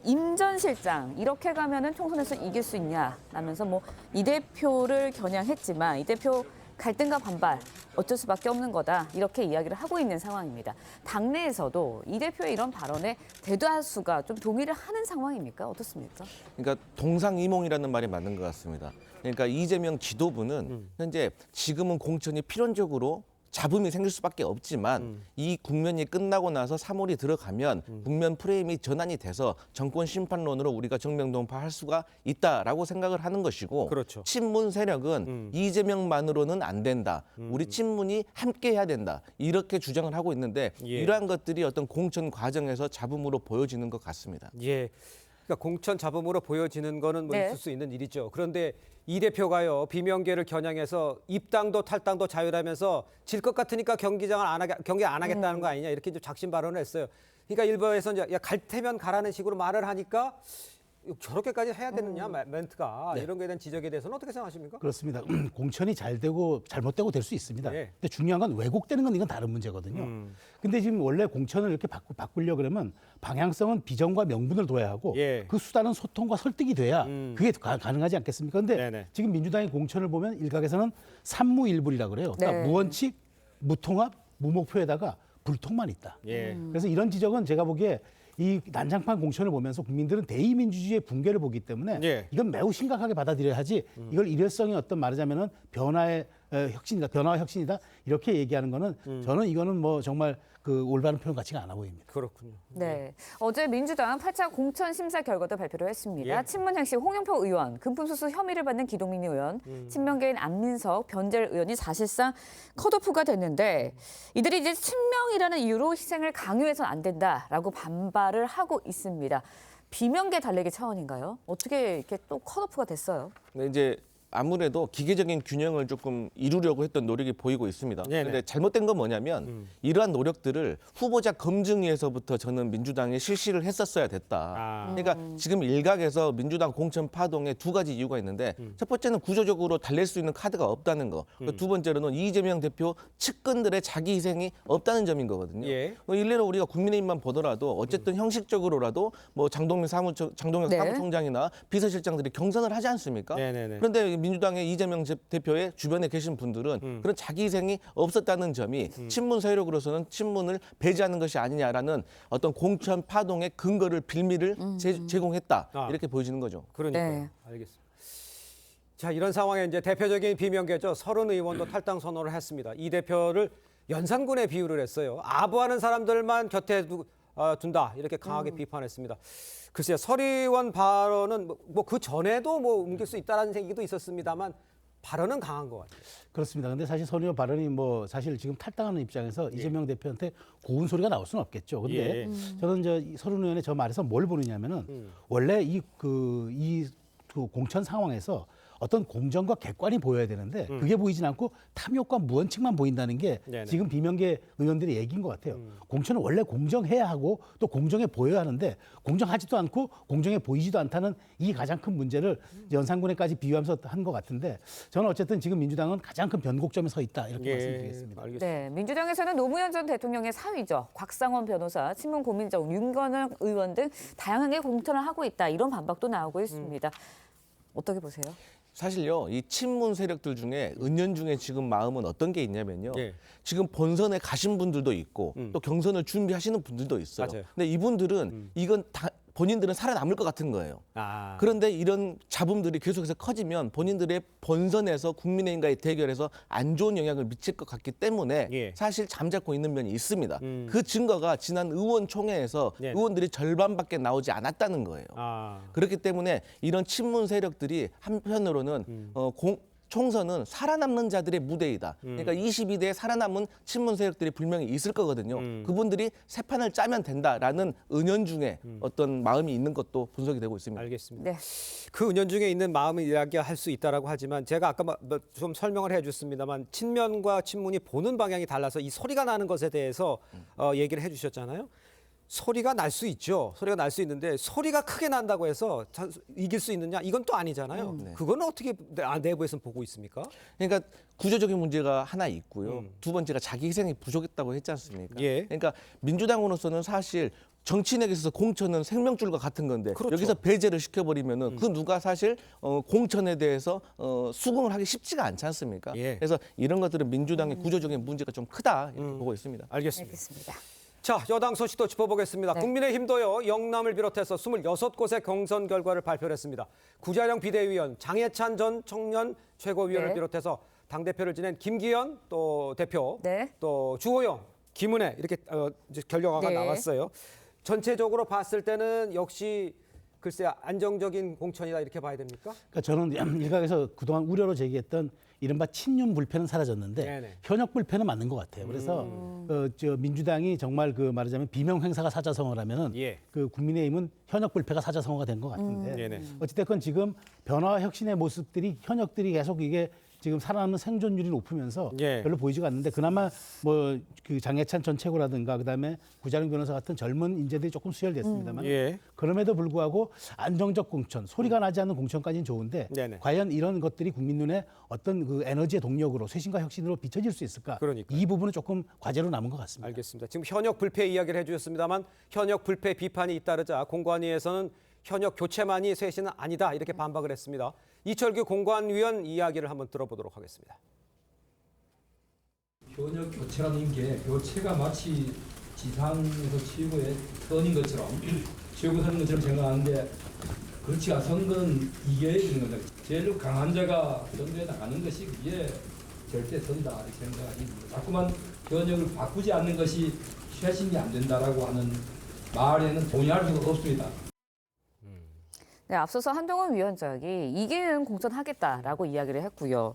임 전 실장 이렇게 가면은 총선에서 이길 수 있냐 라면서 이 대표를 겨냥했지만 이 대표 갈등과 반발 어쩔 수밖에 없는 거다 이렇게 이야기를 하고 있는 상황입니다. 당내에서도 이 대표의 이런 발언에 대다수가 좀 동의를 하는 상황입니까? 어떻습니까? 그러니까 동상이몽이라는 말이 맞는 것 같습니다. 그러니까 이재명 지도부는 현재 지금은 공천이 필연적으로 잡음이 생길 수밖에 없지만 이 국면이 끝나고 나서 3월이 들어가면 국면 프레임이 전환이 돼서 정권 심판론으로 우리가 정면동파할 수가 있다라고 생각을 하는 것이고 그렇죠. 친문 세력은 이재명만으로는 안 된다. 우리 친문이 함께 해야 된다. 이렇게 주장을 하고 있는데 예. 이러한 것들이 어떤 공천 과정에서 잡음으로 보여지는 것 같습니다. 예. 그러니까 공천 잡음으로 보여지는 거는 뭐 네. 있을 수 있는 일이죠. 그런데 이 대표가요 비명계를 겨냥해서 입당도 탈당도 자유라면서 질 것 같으니까 경기 안 하겠다는 거 아니냐 이렇게 좀 작심 발언을 했어요. 그러니까 일부에서 이제 야, 갈 테면 가라는 식으로 말을 하니까 저렇게까지 해야 되느냐 멘트가 이런 거에 대한 지적에 대해서는 어떻게 생각하십니까? 그렇습니다. 공천이 잘 되고 잘못되고 될 수 있습니다. 예. 근데 중요한 건 왜곡되는 건 이건 다른 문제거든요. 근데 지금 원래 공천을 이렇게 바꾸려 그러면 방향성은 비전과 명분을 둬야 하고 예. 그 수단은 소통과 설득이 돼야 그게 가능하지 않겠습니까? 근데 네네. 지금 민주당의 공천을 보면 일각에서는 삼무일불이라고 그래요. 그러니까 네. 무원칙, 무통합, 무목표에다가 불통만 있다. 예. 그래서 이런 지적은 제가 보기에 이 난장판 공천을 보면서 국민들은 대의민주주의의 붕괴를 보기 때문에 예. 이건 매우 심각하게 받아들여야 하지 이걸 일회성의 어떤 말하자면은 변화의 혁신이다, 변화와 혁신이다 이렇게 얘기하는 거는 저는 이거는 뭐 정말 그 올바른 표현 가치가 않아 보입니다. 그렇군요. 네. 어제 민주당 8차 공천 심사 결과도 발표를 했습니다. 예. 친문 행시 홍영표 의원, 금품수수 혐의를 받는 기동민 의원, 친명계인 안민석, 변재열 의원이 사실상 컷오프가 됐는데 이들이 이제 친명이라는 이유로 희생을 강요해서는 안 된다라고 반발을 하고 있습니다. 비명계 달래기 차원인가요? 어떻게 이렇게 또 컷오프가 됐어요? 근데 이제 아무래도 기계적인 균형을 조금 이루려고 했던 노력이 보이고 있습니다. 네네. 그런데 잘못된 건 뭐냐면 이러한 노력들을 후보자 검증위에서부터 저는 민주당에 실시를 했었어야 됐다. 그러니까 지금 일각에서 민주당 공천 파동에 두 가지 이유가 있는데 첫 번째는 구조적으로 달랠 수 있는 카드가 없다는 거. 두 번째로는 이재명 대표 측근들의 자기 희생이 없다는 점인 거거든요. 예. 일례로 우리가 국민의힘만 보더라도 어쨌든 형식적으로라도 뭐 장동혁 네. 사무총장이나 비서실장들이 경선을 하지 않습니까? 네네네. 그런데 민주당의 이재명 대표의 주변에 계신 분들은 그런 자기 희생이 없었다는 점이 친문 세력으로서는 친문을 배제하는 것이 아니냐라는 어떤 공천 파동의 근거를 빌미를 제공했다 이렇게 보여지는 거죠. 그러니까요. 네. 알겠습니다. 자, 이런 상황에 이제 대표적인 비명계죠. 서른 의원도 탈당 선언을 했습니다. 이 대표를 연산군에 비유를 했어요. 아부하는 사람들만 곁에 둔다 이렇게 강하게 비판했습니다. 글쎄요, 설 의원 발언은 뭐 그 전에도 뭐 옮길 수 있다라는 얘기도 있었습니다만 발언은 강한 것 같아요. 그렇습니다. 근데 사실 선 의원 발언이 뭐 사실 지금 탈당하는 입장에서 이재명 대표한테 고운 소리가 나올 수는 없겠죠. 근데 저는 서른 의원의 저 말에서 뭘 보느냐면은 원래 이 공천 상황에서 어떤 공정과 객관이 보여야 되는데 그게 보이진 않고 탐욕과 무원칙만 보인다는 게 네네. 지금 비명계 의원들의 얘기인 것 같아요. 공천은 원래 공정해야 하고 또 공정해 보여야 하는데 공정하지도 않고 공정해 보이지도 않다는 이 가장 큰 문제를 연산군에까지 비유하면서 한 것 같은데 저는 어쨌든 지금 민주당은 가장 큰 변곡점에 서 있다 이렇게 말씀드리겠습니다. 알겠습니다. 네, 민주당에서는 노무현 전 대통령의 사위죠. 곽상원 변호사, 친문 고민정, 윤건영 의원 등 다양하게 공천을 하고 있다. 이런 반박도 나오고 있습니다. 어떻게 보세요? 사실요, 이 친문 세력들 중에 은연중에 지금 마음은 어떤 게 있냐면요. 예. 지금 본선에 가신 분들도 있고 또 경선을 준비하시는 분들도 있어요. 맞아요. 근데 이분들은 이건 다 본인들은 살아남을 것 같은 거예요. 그런데 이런 잡음들이 계속해서 커지면 본인들의 본선에서 국민의힘과의 대결에서 안 좋은 영향을 미칠 것 같기 때문에 사실 잠자코 있는 면이 있습니다. 그 증거가 지난 의원총회에서 의원들이 절반밖에 나오지 않았다는 거예요. 그렇기 때문에 이런 친문 세력들이 한편으로는 총선은 살아남는 자들의 무대이다. 그러니까 22대에 살아남은 친문 세력들이 분명히 있을 거거든요. 그분들이 새 판을 짜면 된다라는 은연중에 어떤 마음이 있는 것도 분석이 되고 있습니다. 알겠습니다. 네. 그 은연중에 있는 마음을 이야기할 수 있다라고 하지만 제가 아까 좀 설명을 해줬습니다만 친면과 친문이 보는 방향이 달라서 이 소리가 나는 것에 대해서 얘기를 해주셨잖아요. 소리가 날 수 있죠. 소리가 날 수 있는데 소리가 크게 난다고 해서 이길 수 있느냐? 이건 또 아니잖아요. 그건 어떻게 내부에서는 보고 있습니까? 그러니까 구조적인 문제가 하나 있고요. 두 번째가 자기 희생이 부족했다고 했지 않습니까? 그러니까 민주당으로서는 사실 정치인에게 있어서 공천은 생명줄과 같은 건데 여기서 배제를 시켜버리면은 그 누가 사실 공천에 대해서 수긍을 하기 쉽지가 않지 않습니까? 그래서 이런 것들은 민주당의 구조적인 문제가 좀 크다 이렇게 보고 있습니다. 알겠습니다. 자, 여당 소식도 짚어보겠습니다. 네. 국민의힘도요, 영남을 비롯해서 26곳의 경선 결과를 발표했습니다. 구자령 비대위원, 장해찬 전 청년 최고위원을 네. 비롯해서 당대표를 지낸 김기현 또 대표, 또 주호영, 김은혜 이렇게 이제 결정화가 나왔어요. 전체적으로 봤을 때는 역시 글쎄 안정적인 공천이다 이렇게 봐야 됩니까? 그러니까 저는 일각에서 그동안 우려로 제기했던 이른바 친윤 불패는 사라졌는데 현역 불패는 맞는 것 같아요. 그래서 민주당이 정말 그 말하자면 비명 행사가 사자성어를 하면은 그 국민의힘은 현역 불패가 사자성어가 된 것 같은데 어찌됐건 지금 변화와 혁신의 모습들이 현역들이 계속 이게 지금 살아남는 생존율이 높으면서 별로 보이지가 않는데 그나마 뭐 그 장해찬 전 최고라든가 그다음에 구자룡 변호사 같은 젊은 인재들이 조금 수혈됐습니다만 그럼에도 불구하고 안정적 공천, 소리가 나지 않는 공천까지는 좋은데 과연 이런 것들이 국민 눈에 어떤 그 에너지의 동력으로 쇄신과 혁신으로 비춰질 수 있을까? 이 부분은 조금 과제로 남은 것 같습니다. 알겠습니다. 지금 현역 불패 이야기를 해주셨습니다만 현역 불패 비판이 잇따르자 공관위에서는 현역 교체만이 쇄신은 아니다 이렇게 반박을 했습니다. 이철규 공관위원 이야기를 한번 들어보도록 하겠습니다. 현역 교체라는 게 교체가 마치 지상에서 최고의 선인 것처럼 최고 선인 것처럼 생각하는데 그렇지 않은 선거는 이겨야 되는 겁니다. 제일 강한 자가 선거에 나가는 것이 그게 절대 선이다 이렇게 생각하지 자꾸만 현역을 바꾸지 않는 것이 쇄신이 안 된다라고 하는 말에는 동의할 수가 없습니다. 네, 앞서서 한동훈 위원장이 이기는 공천하겠다라고 이야기를 했고요.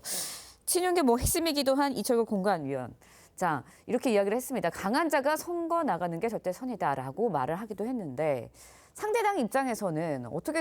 친윤계 핵심이기도 한 이철규 공관위원장 이렇게 이야기를 했습니다. 강한 자가 선거 나가는 게 절대 선이다라고 말을 하기도 했는데 상대당 입장에서는 어떻게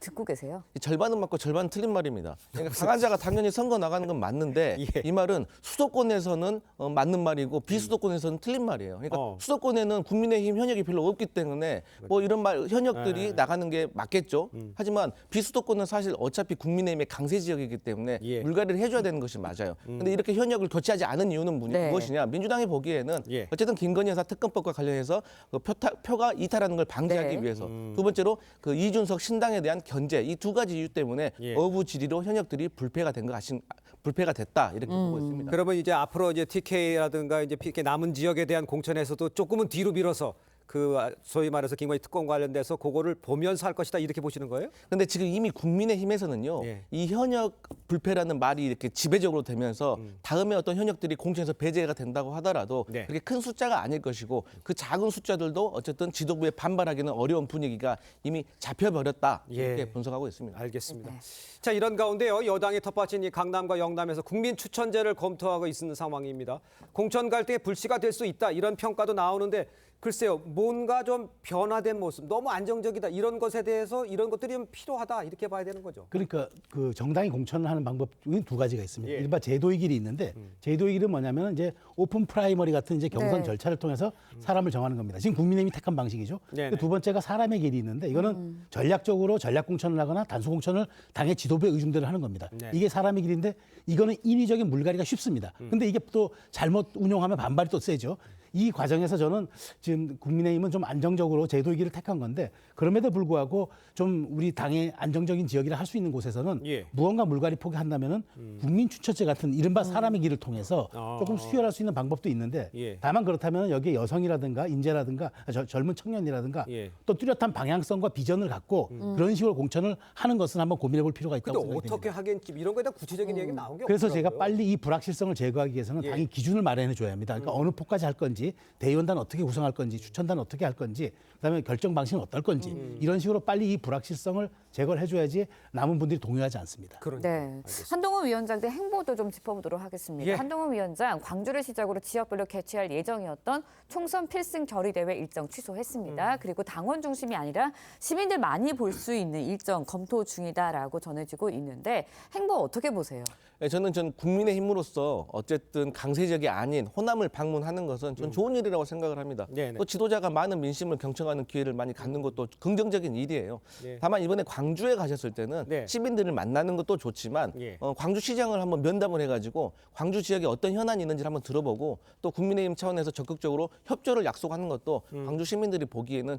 듣고 계세요? 절반은 맞고 절반은 틀린 말입니다. 그러니까 강한 자가 당연히 선거 나가는 건 맞는데 이 말은 수도권에서는 맞는 말이고 비수도권에서는 틀린 말이에요. 그러니까 수도권에는 국민의힘 현역이 별로 없기 때문에 뭐 이런 말 현역들이 나가는 게 맞겠죠. 하지만 비수도권은 사실 어차피 국민의힘의 강세 지역이기 때문에 물갈이를 해줘야 되는 것이 맞아요. 근데 이렇게 현역을 교체하지 않은 이유는 무엇이냐? 민주당이 보기에는 어쨌든 김건희 여사 특검법과 관련해서 그 표가 이탈하는 걸 방지하기 위해서 두 번째로 그 이준석 신당에 대한 견제 이 두 가지 이유 때문에 어부지리로 현역들이 불패가 됐다 이렇게 보고 있습니다. 그러면 이제 앞으로 이제 TK라든가 이제 남은 지역에 대한 공천에서도 조금은 뒤로 밀어서 그 소위 말해서 김건희 특검 관련돼서 그거를 보면서 할 것이다 이렇게 보시는 거예요? 근데 지금 이미 국민의힘에서는요. 이 현역 불패라는 말이 이렇게 지배적으로 되면서 다음에 어떤 현역들이 공천에서 배제가 된다고 하더라도 그렇게 큰 숫자가 아닐 것이고 그 작은 숫자들도 어쨌든 지도부에 반발하기는 어려운 분위기가 이미 잡혀버렸다 이렇게 분석하고 있습니다. 알겠습니다. 자, 이런 가운데요. 여당이 텃밭인 이 강남과 영남에서 국민 추천제를 검토하고 있는 상황입니다. 공천 갈등의 불씨가 될 수 있다 이런 평가도 나오는데 글쎄요, 뭔가 좀 변화된 모습, 너무 안정적이다 이런 것에 대해서 이런 것들이 좀 필요하다 이렇게 봐야 되는 거죠. 그러니까 그 정당이 공천을 하는 방법은 두 가지가 있습니다. 일반 제도의 길이 있는데 제도의 길은 뭐냐면 이제 오픈 프라이머리 같은 이제 경선 절차를 통해서 사람을 정하는 겁니다. 지금 국민의힘이 택한 방식이죠. 두 번째가 사람의 길이 있는데 이거는 전략적으로 전략 공천을 하거나 단수 공천을 당의 지도부의 의중대로 하는 겁니다. 이게 사람의 길인데 이거는 인위적인 물갈이가 쉽습니다. 근데 이게 또 잘못 운용하면 반발이 또 세죠. 이 과정에서 저는 지금 국민의힘은 좀 안정적으로 제도의 길을 택한 건데 그럼에도 불구하고 좀 우리 당의 안정적인 지역이라 할 수 있는 곳에서는 무언가 물갈이 포기한다면은 국민 추천제 같은 이른바 사람의 길을 통해서 조금 수혈할 수 있는 방법도 있는데 다만 그렇다면 여기에 여성이라든가 인재라든가 젊은 청년이라든가 또 뚜렷한 방향성과 비전을 갖고 그런 식으로 공천을 하는 것은 한번 고민해 볼 필요가 있다고 생각합니다. 어떻게 하겠지 이런 거에 대한 구체적인 얘기 나온 게 그래서 없더라고요. 제가 빨리 이 불확실성을 제거하기 위해서는 당이 기준을 마련해 줘야 합니다. 그러니까 어느 포까지 할 건지 대의원단 어떻게 구성할 건지 추천단 어떻게 할 건지 그다음에 결정 방식은 어떨 건지 이런 식으로 빨리 이 불확실성을 제거를 해줘야지 남은 분들이 동요하지 않습니다. 네, 한동훈 위원장 대 행보도 좀 짚어보도록 하겠습니다. 한동훈 위원장 광주를 시작으로 지역별로 개최할 예정이었던 총선 필승 결의대회 일정 취소했습니다. 그리고 당원 중심이 아니라 시민들 많이 볼 수 있는 일정 검토 중이다라고 전해지고 있는데 행보 어떻게 보세요? 네, 저는 국민의힘으로서 어쨌든 강세적이 아닌 호남을 방문하는 것은 전 좋은 일이라고 생각을 합니다. 또 지도자가 많은 민심을 경청하는 기회를 많이 갖는 것도 긍정적인 일이에요. 다만 이번에 광주에 가셨을 때는 시민들을 만나는 것도 좋지만 광주시장을 한번 면담을 해가지고 광주 지역에 어떤 현안이 있는지를 한번 들어보고 또 국민의힘 차원에서 적극적으로 협조를 약속하는 것도 광주 시민들이 보기에는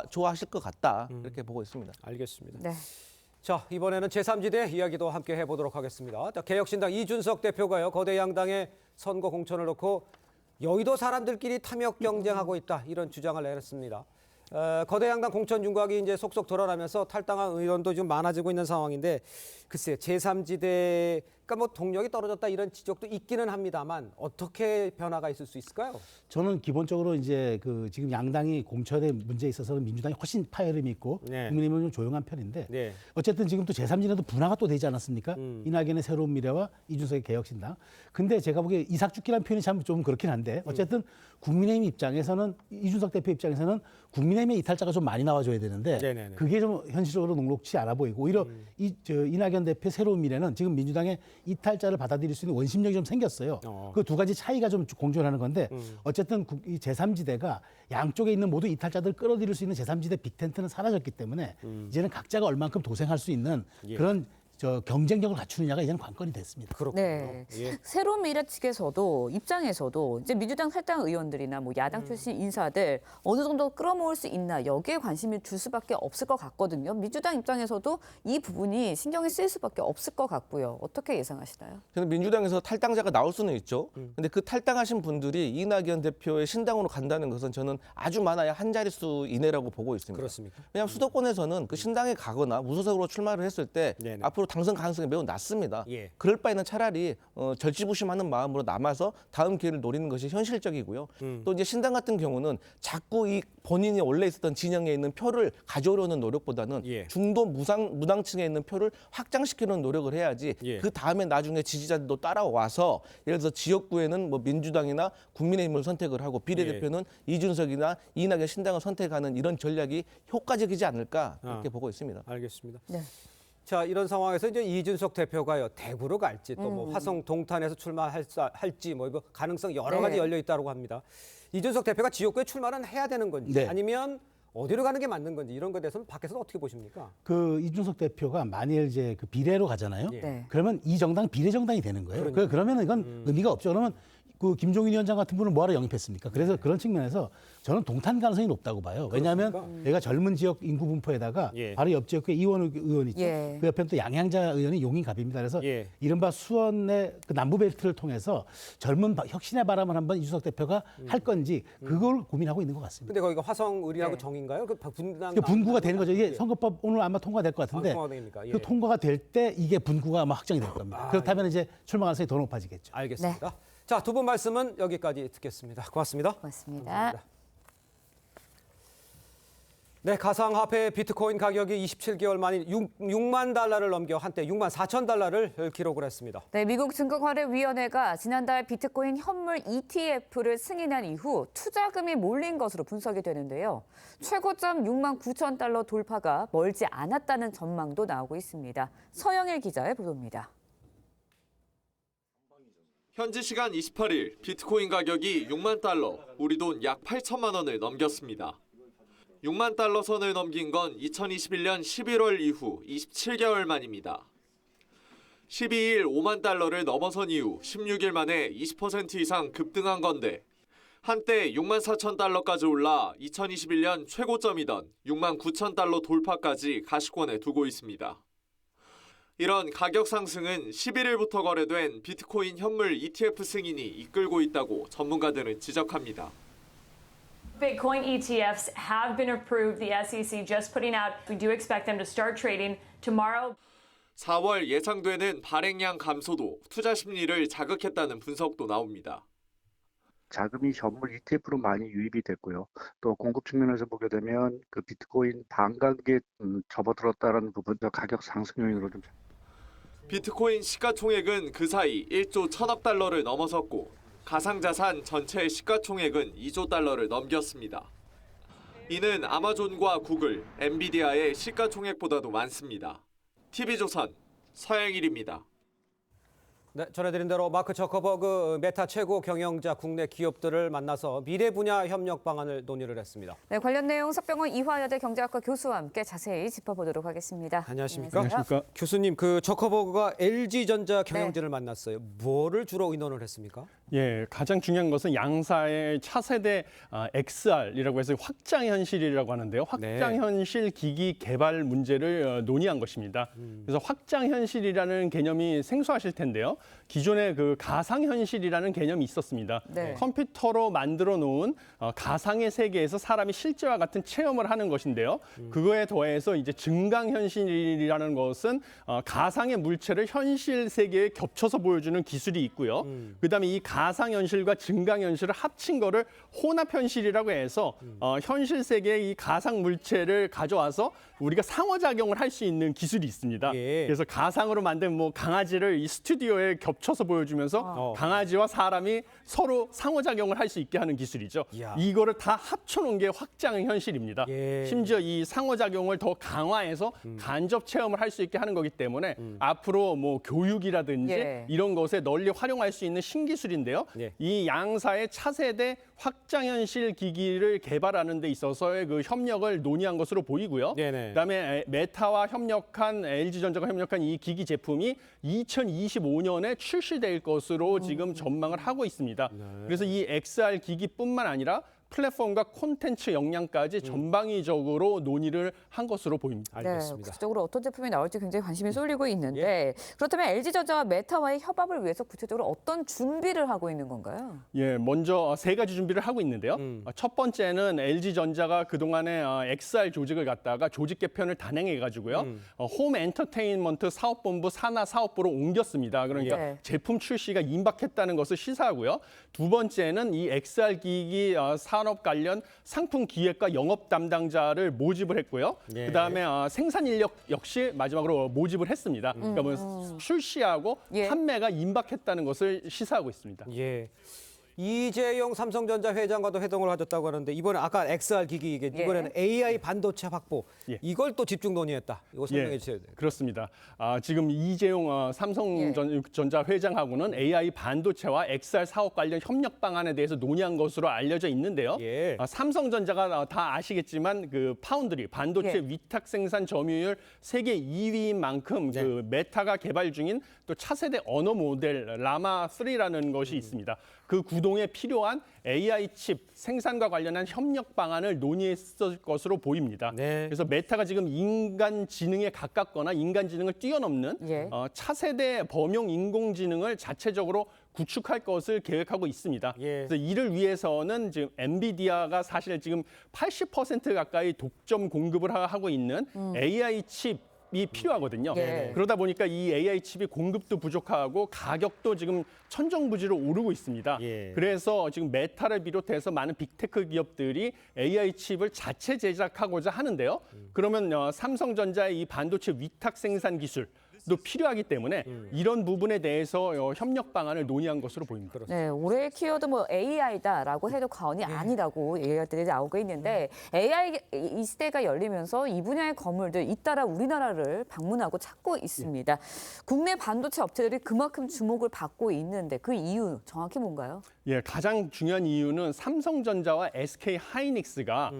좋아하실 것 같다 이렇게 보고 있습니다. 알겠습니다. 자, 이번에는 제3지대 이야기도 함께 해보도록 하겠습니다. 개혁신당 이준석 대표가요, 거대 양당의 선거 공천을 놓고 여의도 사람들끼리 탐욕 경쟁하고 있다 이런 주장을 내렸습니다. 거대 양당 공천 윤곽이 이제 속속 드러나면서 탈당한 의원도 좀 많아지고 있는 상황인데 글쎄 제3지대 그러니까 뭐 동력이 떨어졌다 이런 지적도 있기는 합니다만 어떻게 변화가 있을 수 있을까요? 저는 기본적으로 이제 그 지금 양당이 공천의 문제에 있어서는 민주당이 훨씬 파열음이 있고 국민의힘은 좀 조용한 편인데 어쨌든 지금 또 제3지대도 분화가 또 되지 않았습니까? 이낙연의 새로운 미래와 이준석의 개혁신당. 근데 제가 보기에 이삭죽기라는 표현이 참 좀 그렇긴 한데 어쨌든 국민의힘 입장에서는 이준석 대표 입장에서는 국민의힘의 이탈자가 좀 많이 나와줘야 되는데 그게 좀 현실적으로 녹록치 않아 보이고 오히려 이낙연 대표 새로운 미래는 지금 민주당의 이탈자를 받아들일 수 있는 원심력이 좀 생겼어요. 그 두 가지 차이가 좀 공존하는 건데 어쨌든 이 제3지대가 양쪽에 있는 모두 이탈자들을 끌어들일 수 있는 제3지대 빅텐트는 사라졌기 때문에 이제는 각자가 얼만큼 도생할 수 있는 그런 경쟁력을 갖추느냐가 이제는 관건이 됐습니다. 네. 새로운 미래 측에서도 입장에서도 이제 민주당 탈당 의원들이나 뭐 야당 출신 인사들 어느 정도 끌어모을 수 있나 여기에 관심을 줄 수밖에 없을 것 같거든요. 민주당 입장에서도 이 부분이 신경이 쓰일 수밖에 없을 것 같고요. 어떻게 예상하시나요? 저는 민주당에서 탈당자가 나올 수는 있죠. 근데 그 탈당하신 분들이 이낙연 대표의 신당으로 간다는 것은 저는 아주 많아야 한 자릿수 이내라고 보고 있습니다. 그렇습니까? 왜냐하면 수도권에서는 그 신당에 가거나 무소속으로 출마를 했을 때 앞으로 당선 가능성이 매우 낮습니다. 그럴 바에는 차라리 절치부심하는 마음으로 남아서 다음 기회를 노리는 것이 현실적이고요. 또 이제 신당 같은 경우는 자꾸 이 본인이 원래 있었던 진영에 있는 표를 가져오려는 노력보다는 중도 무당층에 있는 표를 확장시키는 노력을 해야지 그 다음에 나중에 지지자들도 따라와서 예를 들어서 지역구에는 뭐 민주당이나 국민의힘을 선택을 하고 비례대표는 이준석이나 이낙연 신당을 선택하는 이런 전략이 효과적이지 않을까 그렇게 보고 있습니다. 알겠습니다. 자, 이런 상황에서 이제 이준석 대표가요 대구로 갈지 또 뭐 화성 동탄에서 출마할지 뭐 이거 가능성 여러 가지 열려 있다고 합니다. 이준석 대표가 지역구에 출마는 해야 되는 건지 아니면 어디로 가는 게 맞는 건지 이런 것에 대해서는 밖에서는 어떻게 보십니까? 그 이준석 대표가 만일 이제 그 비례로 가잖아요. 그러면 이 정당 비례정당이 되는 거예요. 그러면 이건 의미가 없죠. 그러면 그 김종인 위원장 같은 분을 뭐하러 영입했습니까? 그래서 그런 측면에서 저는 동탄 가능성이 높다고 봐요. 왜냐하면 내가 젊은 지역 인구 분포에다가 바로 옆 지역구에 이원우 의원 있죠. 그 옆에 또 양향자 의원이 용인갑입니다. 그래서 이른바 수원의 그 남부벨트를 통해서 젊은 혁신의 바람을 한번 이준석 대표가 할 건지 그걸 고민하고 있는 것 같습니다. 근데 거기가 화성을이라고 정인가요? 그 분당 분구가 되는 거죠. 이게 선거법 오늘 아마 통과될 것 같은데 그 통과가 될 때 이게 분구가 아마 확정이 될 겁니다. 그렇다면 이제 출마 가능성이 더 높아지겠죠. 알겠습니다. 자, 두 분 말씀은 여기까지 듣겠습니다. 고맙습니다. 고맙습니다. 네, 가상화폐 비트코인 가격이 27개월 만인 6만 달러를 넘겨 한때 6만 4천 달러를 기록을 했습니다. 네, 미국 증권거래위원회가 지난달 비트코인 현물 ETF를 승인한 이후 투자금이 몰린 것으로 분석이 되는데요. 최고점 6만 9천 달러 돌파가 멀지 않았다는 전망도 나오고 있습니다. 서영일 기자의 보도입니다. 현지 시간 28일 비트코인 가격이 6만 달러, 우리 돈 약 8천만 원을 넘겼습니다. 6만 달러 선을 넘긴 건 2021년 11월 이후 27개월 만입니다. 12일 5만 달러를 넘어선 이후 16일 만에 20% 이상 급등한 건데 한때 6만 4천 달러까지 올라 2021년 최고점이던 6만 9천 달러 돌파까지 가시권에 두고 있습니다. 이런 가격 상승은 11일부터 거래된 비트코인 현물 ETF 승인이 이끌고 있다고 전문가들은 지적합니다. Bitcoin ETFs have been approved. The SEC just putting out. We do expect them to start trading tomorrow. 4월 예상되는 발행량 감소도 투자 심리를 자극했다는 분석도 나옵니다. 자금이 현물 ETF로 많이 유입이 됐고요. 또 공급 측면에서 보게 되면 그 비트코인 반감기에 접어들었다는 부분도 가격 상승 요인으로 좀. 비트코인 시가총액은 그 사이 1조 1천억 달러를 넘어섰고 가상자산 전체 시가총액은 2조 달러를 넘겼습니다. 이는 아마존과 구글, 엔비디아의 시가총액보다도 많습니다. TV조선 서영일입니다. 네, 전해드린 대로 마크 저커버그 메타 최고 경영자 국내 기업들을 만나서 미래 분야 협력 방안을 논의를 했습니다. 네, 관련 내용 석병원 이화여대 경제학과 교수와 함께 자세히 짚어보도록 하겠습니다. 안녕하십니까? 안녕하십니까? 교수님, 그 저커버그가 LG전자 경영진을 네. 만났어요. 뭐를 주로 의논을 했습니까? 예, 가장 중요한 것은 양사의 차세대 XR이라고 해서 확장현실이라고 하는데요. 확장현실 기기 개발 문제를 논의한 것입니다. 그래서 확장현실이라는 개념이 생소하실 텐데요. 기존에 그 가상현실이라는 개념이 있었습니다. 네. 컴퓨터로 만들어 놓은 가상의 세계에서 사람이 실제와 같은 체험을 하는 것인데요. 그거에 더해서 이제 증강현실이라는 것은 가상의 물체를 현실 세계에 겹쳐서 보여주는 기술이 있고요. 그다음에 이 가상현실과 증강현실을 합친 거를 혼합현실이라고 해서 현실 세계의 이 가상 물체를 가져와서 우리가 상호작용을 할 수 있는 기술이 있습니다. 그래서 가상으로 만든 뭐 강아지를 이 스튜디오에 겹쳐서 보여주면서 강아지와 사람이 서로 상호작용을 할 수 있게 하는 기술이죠. 이거를 다 합쳐놓은 게 확장 현실입니다. 심지어 이 상호작용을 더 강화해서 간접 체험을 할 수 있게 하는 거기 때문에 앞으로 뭐 교육이라든지 이런 것에 널리 활용할 수 있는 신기술인데요. 이 양사의 차세대 확장현실 기기를 개발하는 데 있어서의 그 협력을 논의한 것으로 보이고요. 그다음에 메타와 협력한 LG전자가 협력한 이 기기 제품이 2025년에 출시될 것으로 지금 전망을 하고 있습니다. 그래서 이 XR 기기뿐만 아니라 플랫폼과 콘텐츠 역량까지 전방위적으로 논의를 한 것으로 보입니다. 네, 구체적으로 어떤 제품이 나올지 굉장히 관심이 쏠리고 있는데 그렇다면 LG전자와 메타와의 협업을 위해서 구체적으로 어떤 준비를 하고 있는 건가요? 예, 먼저 세 가지 준비를 하고 있는데요. 첫 번째는 LG전자가 그동안에 XR 조직을 갖다가 조직 개편을 단행해가지고요. 홈 엔터테인먼트 사업본부 산하 사업부로 옮겼습니다. 그러니까 제품 출시가 임박했다는 것을 시사하고요. 두 번째는 이 XR 기기 산업 관련 상품 기획과 영업 담당자를 모집을 했고요. 그다음에 생산 인력 역시 마지막으로 모집을 했습니다. 그러니까 뭐 출시하고 판매가 임박했다는 것을 시사하고 있습니다. 이재용 삼성전자 회장과도 회동을 가졌다고 하는데 이번에 아까 XR 기기 이번에는 AI 반도체 확보 이걸 또 집중 논의했다. 이거 설명해 주셔야 돼요. 그렇습니다. 지금 이재용 삼성전자 회장하고는 AI 반도체와 XR 사업 관련 협력 방안에 대해서 논의한 것으로 알려져 있는데요. 삼성전자가 다 아시겠지만 그 파운드리 반도체 위탁 생산 점유율 세계 2위인 만큼 그 메타가 개발 중인 또 차세대 언어 모델 라마 3라는 것이 있습니다. 그 구동에 필요한 AI 칩 생산과 관련한 협력 방안을 논의했을 것으로 보입니다. 그래서 메타가 지금 인간 지능에 가깝거나 인간 지능을 뛰어넘는 차세대 범용 인공지능을 자체적으로 구축할 것을 계획하고 있습니다. 그래서 이를 위해서는 지금 엔비디아가 사실 지금 80% 가까이 독점 공급을 하고 있는 AI 칩 이 필요하거든요. 그러다 보니까 이 AI 칩이 공급도 부족하고 가격도 지금 천정부지로 오르고 있습니다. 그래서 지금 메타를 비롯해서 많은 빅테크 기업들이 AI 칩을 자체 제작하고자 하는데요. 그러면 삼성전자의 이 반도체 위탁 생산 기술 도 필요하기 때문에 이런 부분에 대해서 협력 방안을 논의한 것으로 보입니다. 네, 올해의 키워드 뭐 AI다라고 해도 과언이 아니라고 얘기들이 나오고 있는데 AI 이 시대가 열리면서 이 분야의 건물들 잇따라 우리나라를 방문하고 찾고 있습니다. 국내 반도체 업체들이 그만큼 주목을 받고 있는데 그 이유 정확히 뭔가요? 가장 중요한 이유는 삼성전자와 SK 하이닉스가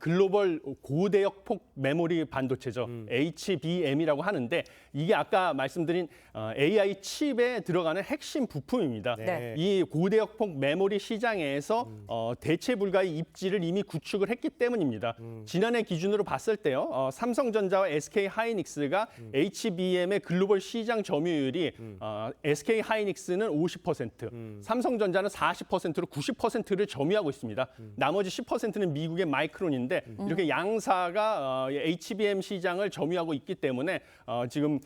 글로벌 고대역 폭 메모리 반도체죠. HBM이라고 하는데 이게 아까 말씀드린 AI 칩에 들어가는 핵심 부품입니다. 이 고대역 폭 메모리 시장에서 대체 불가의 입지를 이미 구축을 했기 때문입니다. 지난해 기준으로 봤을 때요. 삼성전자와 SK 하이닉스가 HBM의 글로벌 시장 점유율이 SK 하이닉스는 50%, 삼성전자는 40%로 90%를 점유하고 있습니다. 나머지 10%는 미국의 마이크론인데 이렇게 양사가 HBM 시장을 점유하고 있기 때문에 지금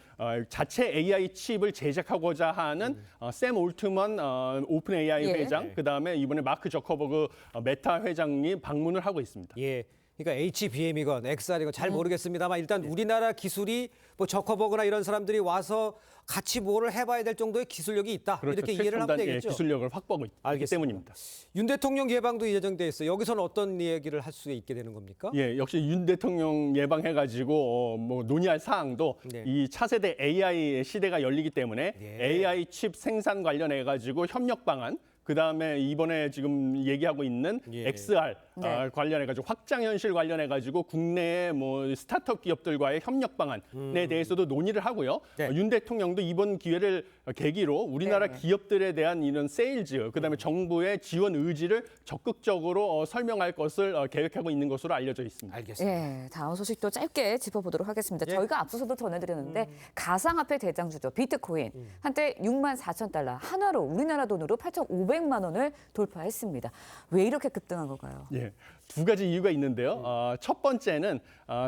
자체 AI 칩을 제작하고자 하는 샘 올트먼 오픈 AI 회장, 그다음에 이번에 마크 저커버그 메타 회장이 방문을 하고 있습니다. 그러니까 HBM이건 XR이건 잘 모르겠습니다만 일단 우리나라 기술이 뭐 저커버그나 이런 사람들이 와서 같이 뭐를 해봐야 될 정도의 기술력이 있다. 이렇게 이해를 하면 되겠죠. 기술력을 확보하고 있기 때문입니다. 윤 대통령 예방도 예정돼 있어요. 여기서는 어떤 얘기를 할 수 있게 되는 겁니까? 역시 윤 대통령 예방해가지고 뭐 논의할 사항도 이 차세대 AI 시대가 열리기 때문에 AI 칩 생산 관련해가지고 협력 방안, 그다음에 이번에 지금 얘기하고 있는 XR 네. 관련해가지고 확장 현실 관련해가지고 국내의 뭐 스타트업 기업들과의 협력 방안에 대해서도 논의를 하고요. 윤 대통령도 이번 기회를 계기로 우리나라 기업들에 대한 이런 세일즈, 그다음에 정부의 지원 의지를 적극적으로 설명할 것을 계획하고 있는 것으로 알려져 있습니다. 예, 다음 소식도 짧게 짚어보도록 하겠습니다. 저희가 앞서서도 전해드렸는데 가상화폐 대장주죠. 비트코인. 한때 64,000달러, 한화로 우리나라 돈으로 8,500만 원을 돌파했습니다. 왜 이렇게 급등한 걸까요? 예, 두 가지 이유가 있는데요. 첫 번째는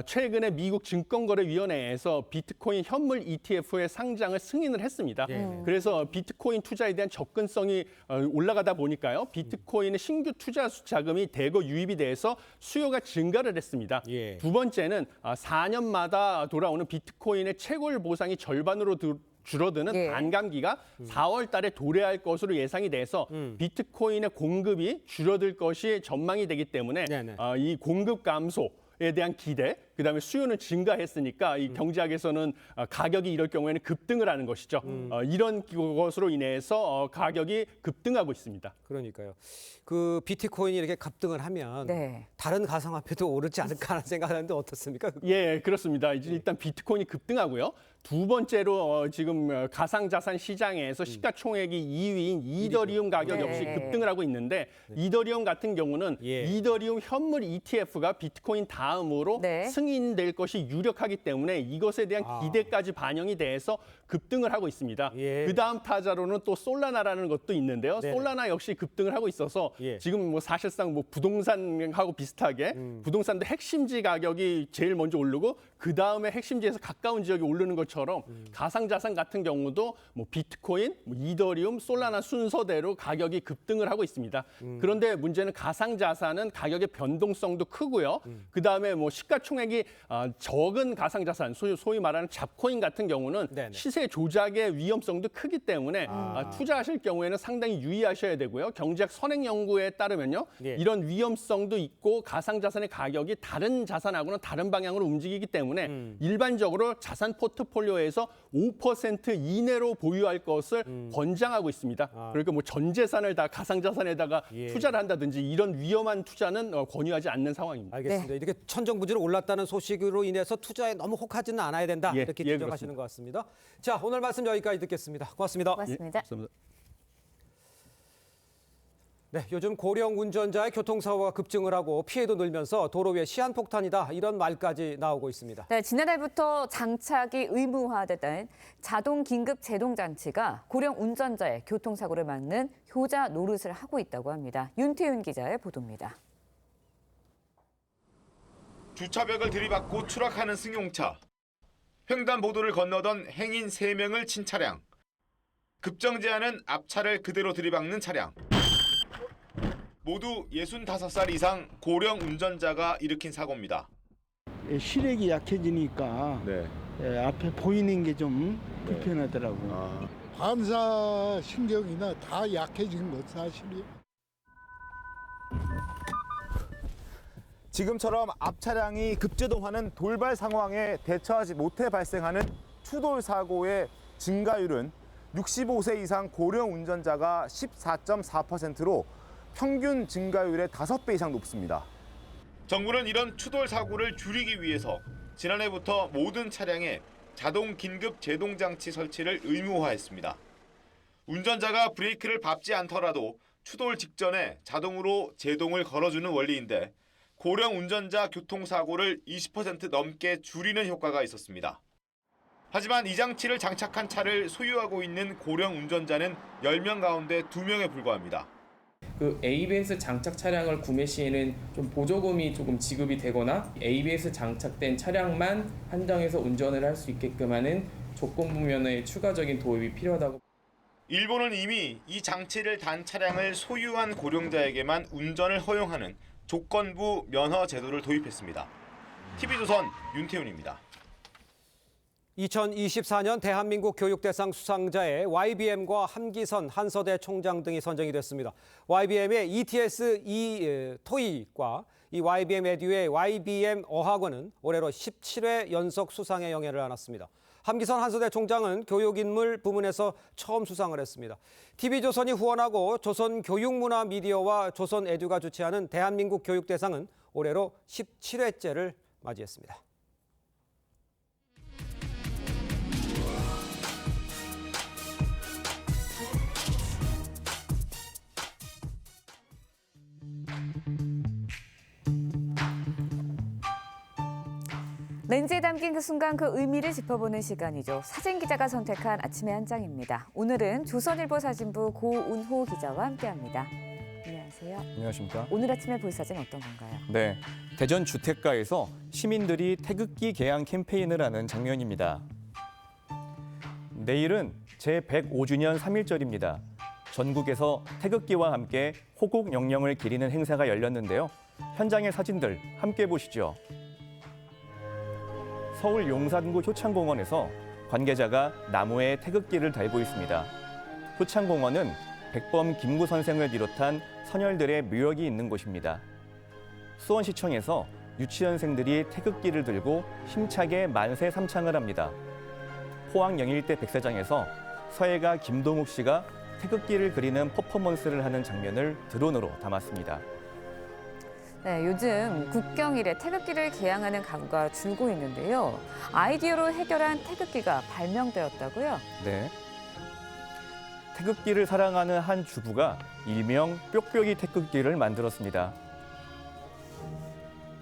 최근에 미국 증권거래위원회에서 비트코인 현물 ETF의 상장을 승인을 했습니다. 그래서 비트코인 투자에 대한 접근성이 올라가다 보니까요. 비트코인의 신규 투자 자금이 대거 유입이 돼서 수요가 증가를 했습니다. 두 번째는 4년마다 돌아오는 비트코인의 채굴 보상이 절반으로 줄어드는 반감기가 4월 달에 도래할 것으로 예상이 돼서 비트코인의 공급이 줄어들 것이 전망이 되기 때문에 이 공급 감소에 대한 기대, 그다음에 수요는 증가했으니까 이 경제학에서는 가격이 이럴 경우에는 급등을 하는 것이죠. 이런 것으로 인해서 가격이 급등하고 있습니다. 그러니까요. 그 비트코인이 이렇게 급등을 하면 다른 가상화폐도 오르지 않을까 하는 생각하는데 어떻습니까? 예, 그렇습니다. 일단 비트코인이 급등하고요. 두 번째로 지금 가상자산 시장에서 시가총액이 2위인 이더리움 가격 역시 급등을 하고 있는데 이더리움 같은 경우는 이더리움 현물 ETF가 비트코인 다음으로 승인될 것이 유력하기 때문에 이것에 대한 기대까지 반영이 돼서 급등을 하고 있습니다. 그 다음 타자로는 또 솔라나라는 것도 있는데요. 솔라나 역시 급등을 하고 있어서 지금 뭐 사실상 뭐 부동산하고 비슷하게 부동산도 핵심지 가격이 제일 먼저 오르고 그 다음에 핵심지에서 가까운 지역이 오르는 것처럼 가상자산 같은 경우도 뭐 비트코인, 뭐 이더리움, 솔라나 순서대로 가격이 급등을 하고 있습니다. 그런데 문제는 가상자산은 가격의 변동성도 크고요. 그 다음에 뭐 시가총액이 적은 가상자산, 소위 말하는 잡코인 같은 경우는 시세 조작의 위험성도 크기 때문에 투자하실 경우에는 상당히 유의하셔야 되고요. 경제학 선행 연구에 따르면요, 이런 위험성도 있고 가상자산의 가격이 다른 자산하고는 다른 방향으로 움직이기 때문에 일반적으로 자산 포트폴리오에서 5% 이내로 보유할 것을 권장하고 있습니다. 그러니까 뭐 전 재산을 다 가상자산에다가 투자를 한다든지 이런 위험한 투자는 권유하지 않는 상황입니다. 알겠습니다. 이렇게 천정부지로 올랐다는 소식으로 인해서 투자에 너무 혹하지는 않아야 된다. 이렇게 지적하시는 것 같습니다. 자, 오늘 말씀 여기까지 듣겠습니다. 고맙습니다. 고맙습니다. 감사합니다. 네, 요즘 고령 운전자의 교통사고가 급증을 하고 피해도 늘면서 도로 위에 시한폭탄이다 이런 말까지 나오고 있습니다. 네, 지난달부터 장착이 의무화됐다는 자동 긴급 제동 장치가 고령 운전자의 교통사고를 막는 효자 노릇을 하고 있다고 합니다. 윤태윤 기자의 보도입니다. 주차벽을 들이받고 추락하는 승용차. 횡단보도를 건너던 행인 3명을 친 차량. 급정지하는 앞차를 그대로 들이박는 차량. 모두 65살 이상 고령 운전자가 일으킨 사고입니다. 시력이 약해지니까 앞에 보이는 게 좀 불편하더라고요. 감사 신경이나 다 약해진 것 사실이에요. 지금처럼 앞 차량이 급제동하는 돌발 상황에 대처하지 못해 발생하는 추돌 사고의 증가율은 65세 이상 고령 운전자가 14.4%로 평균 증가율의 5배 이상 높습니다. 정부는 이런 추돌 사고를 줄이기 위해서 지난해부터 모든 차량에 자동 긴급 제동 장치 설치를 의무화했습니다. 운전자가 브레이크를 밟지 않더라도 추돌 직전에 자동으로 제동을 걸어주는 원리인데 고령 운전자 교통사고를 20% 넘게 줄이는 효과가 있었습니다. 하지만 이 장치를 장착한 차를 소유하고 있는 고령 운전자는 10명 가운데 2명에 불과합니다. 그 ABS 장착 차량을 구매 시에는 좀 보조금이 조금 지급이 되거나 ABS 장착된 차량만 한정해서 운전을 할 수 있게끔 하는 조건부 면허의 추가적인 도입이 필요하다고. 일본은 이미 이 장치를 단 차량을 소유한 고령자에게만 운전을 허용하는 조건부 면허 제도를 도입했습니다. TV조선 윤태훈입니다. 2024년 대한민국 교육대상 수상자의 YBM과 한기선 한서대 총장 등이 선정이 됐습니다. YBM의 ETS 토익과 이 YBM 에듀의 YBM 어학원은 올해로 17회 연속 수상의 영예를 안았습니다. 함기선 한소대 총장은 교육인물 부문에서 처음 수상을 했습니다. TV조선이 후원하고 조선교육문화미디어와 조선에듀가 주최하는 대한민국 교육대상은 올해로 17회째를 맞이했습니다. 렌즈에 담긴 그 순간 그 의미를 짚어보는 시간이죠. 사진 기자가 선택한 아침의 한 장입니다. 오늘은 조선일보 사진부 고운호 기자와 함께합니다. 안녕하세요. 안녕하십니까. 오늘 아침에 볼 사진 어떤 건가요? 네, 대전 주택가에서 시민들이 태극기 개양 캠페인을 하는 장면입니다. 내일은 제105주년 3.1절입니다. 전국에서 태극기와 함께 호국 영령을 기리는 행사가 열렸는데요. 현장의 사진들 함께 보시죠. 서울 용산구 효창공원에서 관계자가 나무에 태극기를 달고 있습니다. 효창공원은 백범 김구 선생을 비롯한 선열들의 묘역이 있는 곳입니다. 수원시청에서 유치원생들이 태극기를 들고 힘차게 만세 삼창을 합니다. 포항 영일대 백사장에서 서예가 김동욱 씨가 태극기를 그리는 퍼포먼스를 하는 장면을 드론으로 담았습니다. 네, 요즘 국경일에 태극기를 개양하는 가구가 줄고 있는데요. 아이디어로 해결한 태극기가 발명되었다고요? 네. 태극기를 사랑하는 한 주부가 일명 뾱뾱이 태극기를 만들었습니다.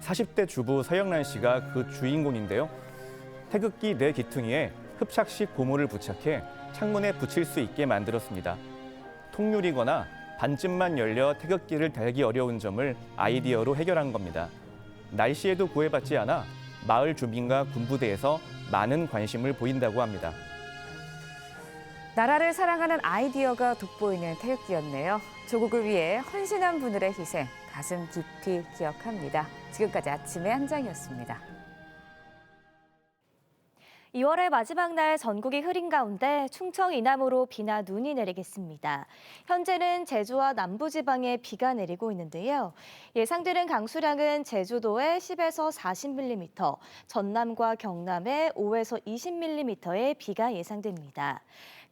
40대 주부 서영란 씨가 그 주인공인데요. 태극기 네 기퉁이에 흡착식 고무를 부착해 창문에 붙일 수 있게 만들었습니다. 통유리거나 반쯤만 열려 태극기를 달기 어려운 점을 아이디어로 해결한 겁니다. 날씨에도 구애받지 않아 마을 주민과 군부대에서 많은 관심을 보인다고 합니다. 나라를 사랑하는 아이디어가 돋보이는 태극기였네요. 조국을 위해 헌신한 분들의 희생, 가슴 깊이 기억합니다. 지금까지 아침의 한 장이었습니다. 2월의 마지막 날 전국이 흐린 가운데 충청 이남으로 비나 눈이 내리겠습니다. 현재는 제주와 남부지방에 비가 내리고 있는데요. 예상되는 강수량은 제주도에 10에서 40mm, 전남과 경남에 5에서 20mm의 비가 예상됩니다.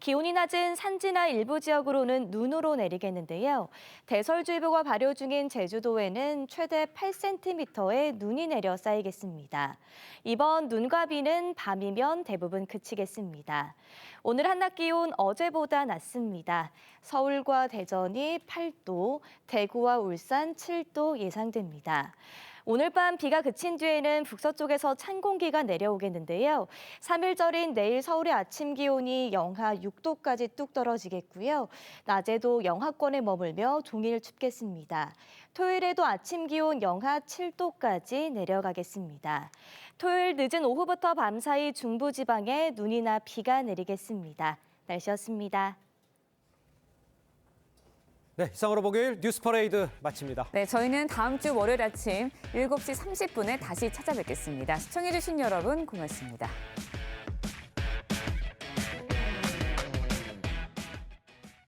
기온이 낮은 산지나 일부 지역으로는 눈으로 내리겠는데요. 대설주의보가 발효 중인 제주도에는 최대 8cm의 눈이 내려 쌓이겠습니다. 이번 눈과 비는 밤이면 대부분 그치겠습니다. 오늘 한낮 기온 어제보다 낮습니다. 서울과 대전이 8도, 대구와 울산 7도 예상됩니다. 오늘 밤 비가 그친 뒤에는 북서쪽에서 찬 공기가 내려오겠는데요. 3일절인 내일 서울의 아침 기온이 영하 6도까지 뚝 떨어지겠고요. 낮에도 영하권에 머물며 종일 춥겠습니다. 토요일에도 아침 기온 영하 7도까지 내려가겠습니다. 토요일 늦은 오후부터 밤사이 중부지방에 눈이나 비가 내리겠습니다. 날씨였습니다. 네, 이상으로 목요일 뉴스 퍼레이드 마칩니다. 네, 저희는 다음 주 월요일 아침 7시 30분에 다시 찾아뵙겠습니다. 시청해주신 여러분 고맙습니다.